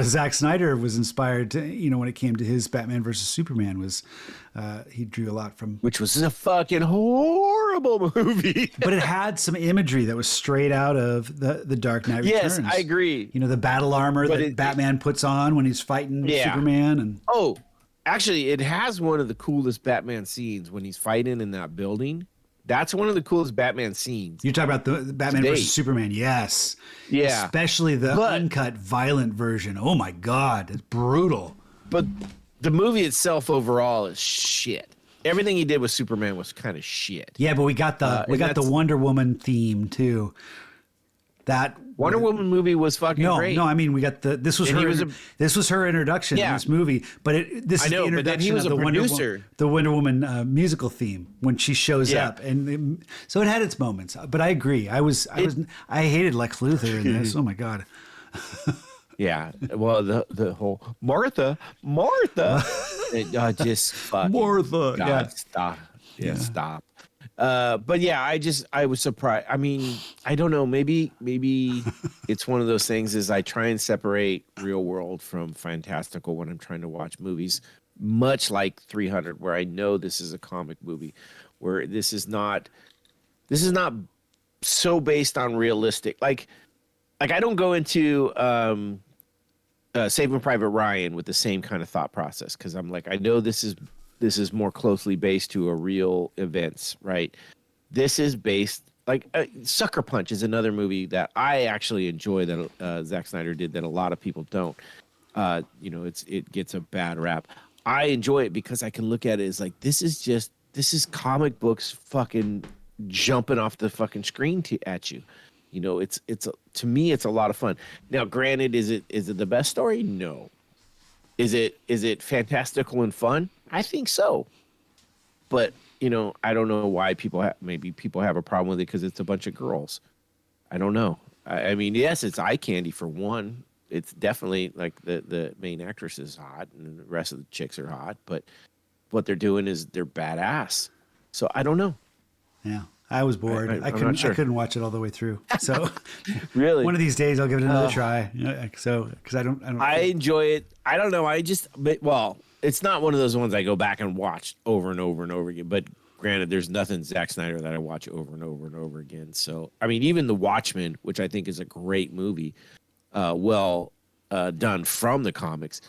Zack Snyder was inspired to, when it came to his Batman versus Superman he drew a lot from. Which was a fucking horrible movie. But it had some imagery that was straight out of the Dark Knight Returns. Yes, I agree. The battle armor that Batman puts on when he's fighting Superman. Actually, it has one of the coolest Batman scenes when he's fighting in that building. That's one of the coolest Batman scenes. You're talking about the Batman versus Superman, yes. Yeah. Especially the uncut, violent version. Oh my God, it's brutal. But the movie itself overall is shit. Everything he did with Superman was kind of shit. Yeah, but we got the Wonder Woman theme too. That Wonder Woman movie was fucking great. No, we got this was her introduction in this movie, but this is the introduction of the Wonder Woman musical theme when she shows up, and so it had its moments. But I agree, I hated Lex Luthor in this. Oh my God. Yeah, well, the whole Martha, just fucking Martha. God, stop, stop. But yeah, I was surprised. I don't know. Maybe it's one of those things is I try and separate real world from fantastical when I'm trying to watch movies, much like 300, where I know this is a comic movie, where this is not so based on realistic. Like I don't go into Saving Private Ryan with the same kind of thought process, because I'm like, I know this is more closely based to a real events, right? This is based like Sucker Punch is another movie that I actually enjoy that Zack Snyder did that a lot of people don't. It gets a bad rap. I enjoy it because I can look at it as like this is comic books fucking jumping off the fucking screen at you. To me it's a lot of fun. Now, granted, is it the best story? No. Is it fantastical and fun? I think so. But, I don't know why people have a problem with it because it's a bunch of girls. I don't know. Yes, it's eye candy for one. It's definitely like the main actress is hot and the rest of the chicks are hot, but what they're doing is they're badass. So I don't know. Yeah. I was bored. I couldn't watch it all the way through. So really, one of these days I'll give it another try. So because I don't. I enjoy it. I don't know. It's not one of those ones I go back and watch over and over and over again. But granted, there's nothing Zack Snyder that I watch over and over and over again. So even The Watchmen, which I think is a great movie, done from the comics.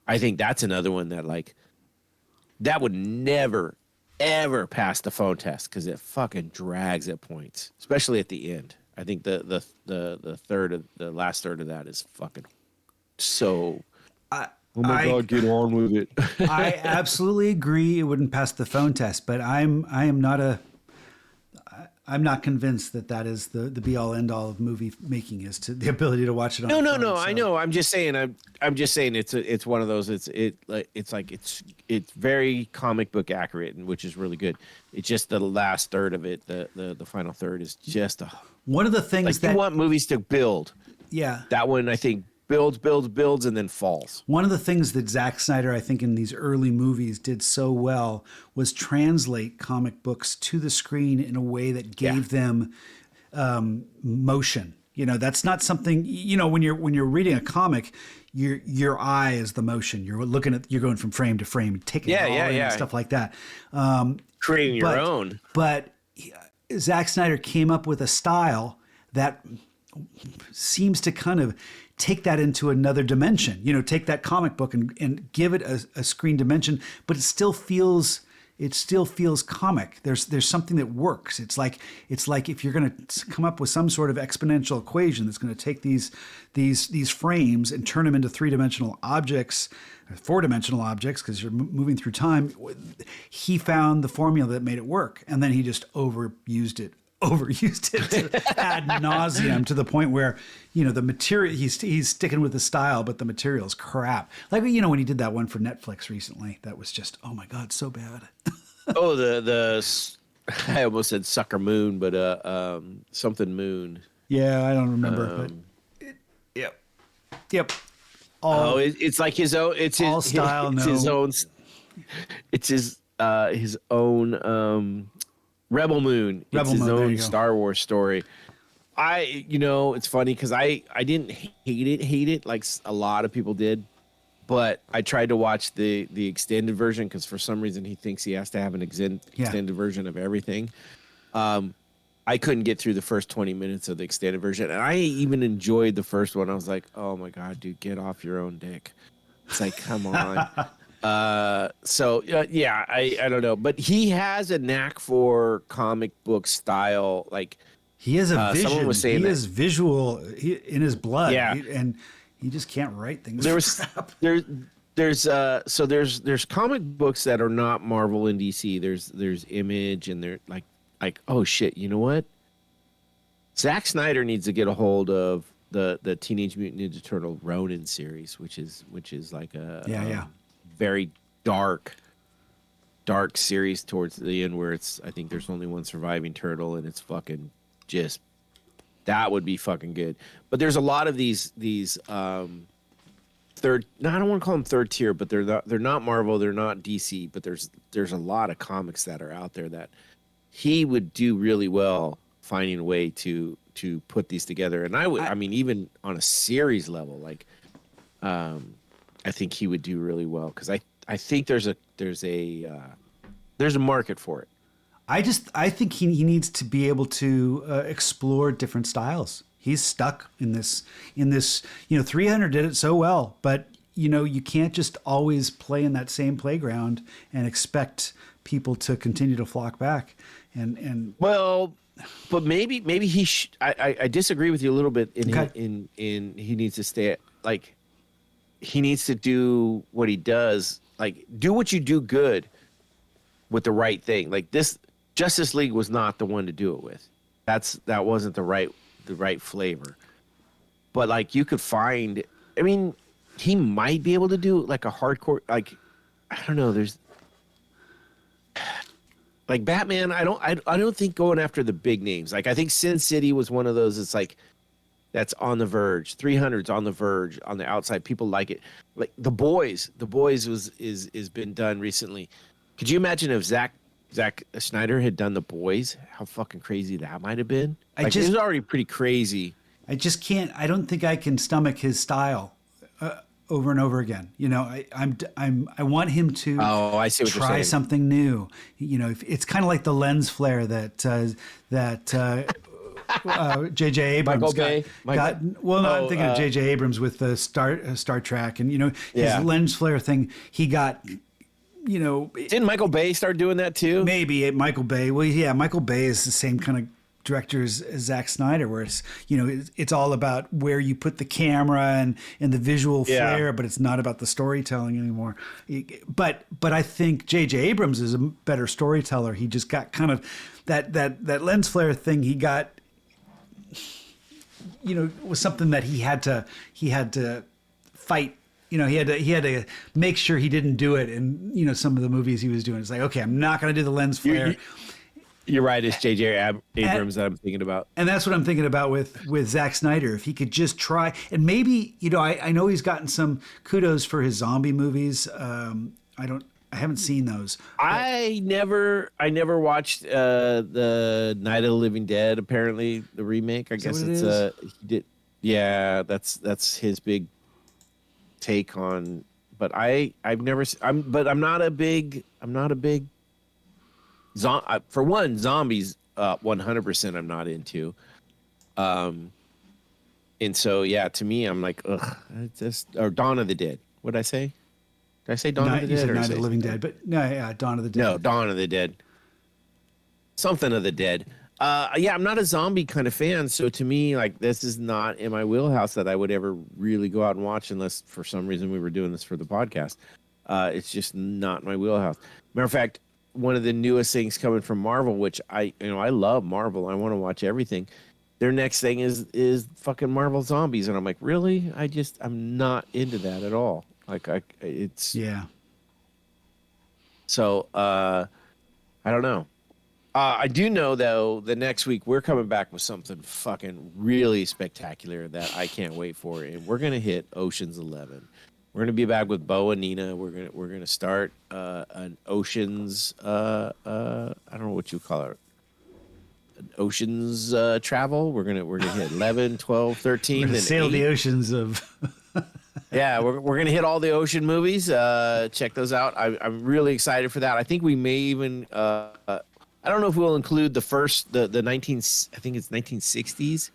I think that's another one that would never ever pass the phone test because it fucking drags at points, especially at the end. I think the last third of that is fucking so. Oh my God, get on with it. I absolutely agree. It wouldn't pass the phone test, but I'm not convinced that is the be all end all of movie making, is to the ability to watch it on No, the no, phone, no. so. I know. I'm just saying. I'm just saying. It's one of those. It's very comic book accurate, and which is really good. It's just the last third of it. The final third is just One of the things like that you want movies to build. Yeah. That one I think builds, and then falls. One of the things that Zack Snyder, I think, in these early movies did so well was translate comic books to the screen in a way that gave them motion. You know, that's not something, you know, when you're reading a comic, your eye is the motion. You're going from frame to frame, taking it all in and stuff like that. Creating your own. But Zack Snyder came up with a style that seems to kind of take that into another dimension, you know, take that comic book and give it a screen dimension, but it still feels comic. There's something that works. It's like if you're going to come up with some sort of exponential equation that's going to take these frames and turn them into 3-dimensional objects, 4-dimensional objects, because you're moving through time. He found the formula that made it work, and then he just overused it to ad nauseum, to the point where, you know, the material, he's sticking with the style, but the material's crap. Like, you know, when he did that one for Netflix recently, that was just, oh my God, so bad. Oh, I almost said Sucker Moon, but something Moon. Yeah, I don't remember. Yep. It's like his own. It's his all style. It's his own. It's his own. Rebel Moon. It's his own Star Wars story. It's funny because I didn't hate it like a lot of people did, but I tried to watch the extended version because for some reason he thinks he has to have an extended version of everything. I couldn't get through the first 20 minutes of the extended version, and I even enjoyed the first one. I was like, oh my God, dude, get off your own dick. It's like, come on. I don't know, but he has a knack for comic book style. Like he has a vision. Someone was saying he has visual in his blood. Yeah. And he just can't write things. There's comic books that are not Marvel and DC. There's Image, and they're like oh shit, you know what? Zack Snyder needs to get a hold of the Teenage Mutant Ninja Turtle Ronin series, which is like a very dark series towards the end, where I think there's only one surviving turtle, and it's fucking just, that would be fucking good. But there's a lot of these third, no, I don't want to call them third tier, but they're not Marvel, they're not DC, but there's a lot of comics that are out there that he would do really well finding a way to put these together. And I mean, even on a series level, like I think he would do really well, because I think there's a market for it. I think he needs to be able to explore different styles. He's stuck in this, you know, 300 did it so well, but you know, you can't just always play in that same playground and expect people to continue to flock back. And well, but maybe he I disagree with you a little bit in he needs to stay like, he needs to do what he does, like do what you do good with the right thing. Like this Justice League was not the one to do it with. That wasn't the right flavor. But like you could find, I mean, he might be able to do like a hardcore, like I don't know, there's like Batman, I don't think going after the big names. Like I think Sin City was one of those, it's like that's on the verge. 300's on the verge, on the outside. People like it. Like The Boys is been done recently. Could you imagine if Zack Snyder had done The Boys? How fucking crazy that might have been. It was already pretty crazy. I just can't. I don't think I can stomach his style over and over again. You know, I want him to I see what try you're saying. something new. You know, it's kind of like the lens flare that J.J. Abrams got. I'm thinking of J.J. Abrams with the Star Trek, and you know his lens flare thing. He got, you know, didn't Michael Bay start doing that too? Maybe Michael Bay. Well, yeah, Michael Bay is the same kind of directors Zack Snyder, where it's, you know, it's all about where you put the camera and the visual flair, but it's not about the storytelling anymore. But I think J.J. Abrams is a better storyteller. He just got kind of that lens flare thing he got, you know, was something that he had to fight. You know, he had to make sure he didn't do it. And, you know, some of the movies he was doing, it's like, okay, I'm not going to do the lens flare. You're right. It's J.J. Abrams that I'm thinking about. And that's what I'm thinking about with Zack Snyder. If he could just try, and maybe, you know, I know he's gotten some kudos for his zombie movies. I haven't seen those. I never watched the Night of the Living Dead. Apparently, the remake. I guess it's he did. Yeah, that's his big take on. But I've never. I'm not a big. For one, zombies. 100%. I'm not into. And so yeah, to me, I'm like, ugh. It's just, or Dawn of the Dead. What'd I say? Did I say Dawn of the Dead? Night of the Living Dead, but no, yeah, Dawn of the Dead. No, Dawn of the Dead. Something of the Dead. Yeah, I'm not a zombie kind of fan, so to me, like, this is not in my wheelhouse that I would ever really go out and watch unless for some reason we were doing this for the podcast. It's just not my wheelhouse. Matter of fact, one of the newest things coming from Marvel, which I love Marvel. I want to watch everything. Their next thing is fucking Marvel Zombies, and I'm like, really? I'm not into that at all. Like it's yeah. So I don't know. I do know though the next week we're coming back with something fucking really spectacular that I can't wait for, and we're gonna hit Ocean's 11. We're gonna be back with Bo and Nina. We're gonna start an Ocean's I don't know what you call it. An Ocean's travel. We're gonna hit 11, 12, 13. We're gonna sail 8. The oceans of. Yeah, we're gonna hit all the ocean movies. Check those out. I'm really excited for that. I think we may even. I don't know if we'll include the 1960s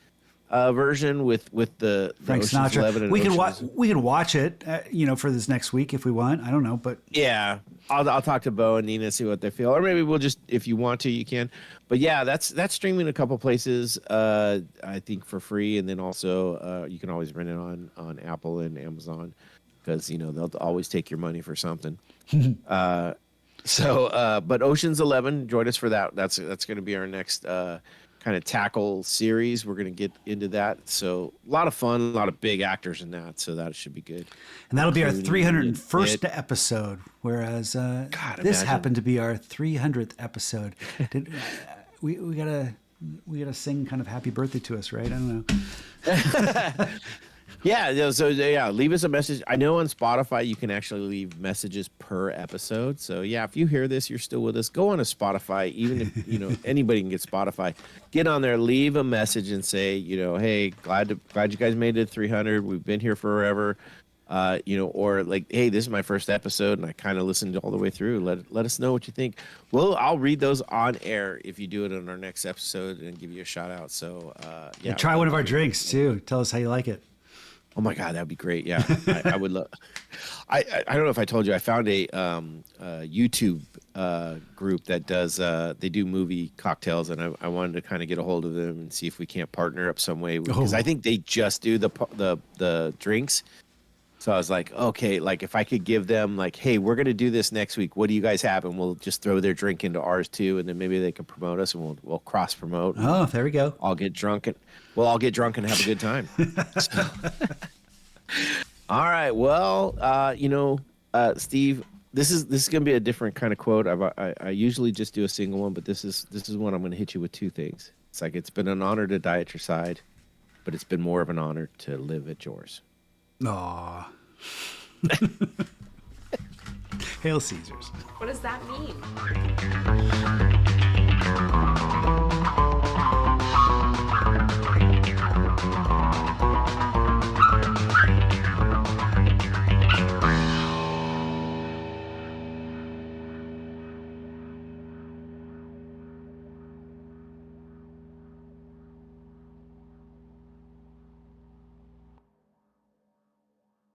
version with the Frank Ocean's Sinatra. 11 and We can Ocean's- watch it, you know, for this next week if we want. I don't know, but Yeah, I'll talk to Bo and Nina, see what they feel, or maybe we'll just, if you want to, you can. But yeah, that's streaming a couple places. I think for free, and then also you can always rent it on Apple and Amazon because, you know, they'll always take your money for something. But Ocean's 11, join us for that. That's going to be our next kind of tackle series. We're going to get into that. So a lot of fun, a lot of big actors in that. So that should be good. and that'll be our 301st episode. Whereas this imagine. happened to be our 300th episode. We gotta sing kind of happy birthday to us, right? I don't know. Yeah, so yeah, leave us a message. I know on Spotify you can actually leave messages per episode. So yeah, if you hear this, you're still with us, go on to Spotify. Even if, you know, anybody can get Spotify. Get on there, leave a message and say, you know, hey, glad you guys made it 300. We've been here forever. You know, or like, hey, this is my first episode and I kind of listened all the way through. Let us know what you think. Well, I'll read those on air if you do it on our next episode and give you a shout out. So yeah, Try one of our drinks too. Tell us how you like it. Oh my God, that'd be great. Yeah, I would love. I don't know if I told you, I found a YouTube group that does. They do movie cocktails, and I wanted to kind of get a hold of them and see if we can't partner up some way because I think they just do the drinks. So I was like, okay, like if I could give them like, hey, we're gonna do this next week. What do you guys have? And we'll just throw their drink into ours too, and then maybe they can promote us, and we'll cross promote. Oh, there we go. I'll get drunk and have a good time. So. All right. Well, you know, Steve, this is gonna be a different kind of quote. I usually just do a single one, but this is one I'm gonna hit you with two things. It's like, it's been an honor to die at your side, but it's been more of an honor to live at yours. Aw. Hail Caesars. What does that mean?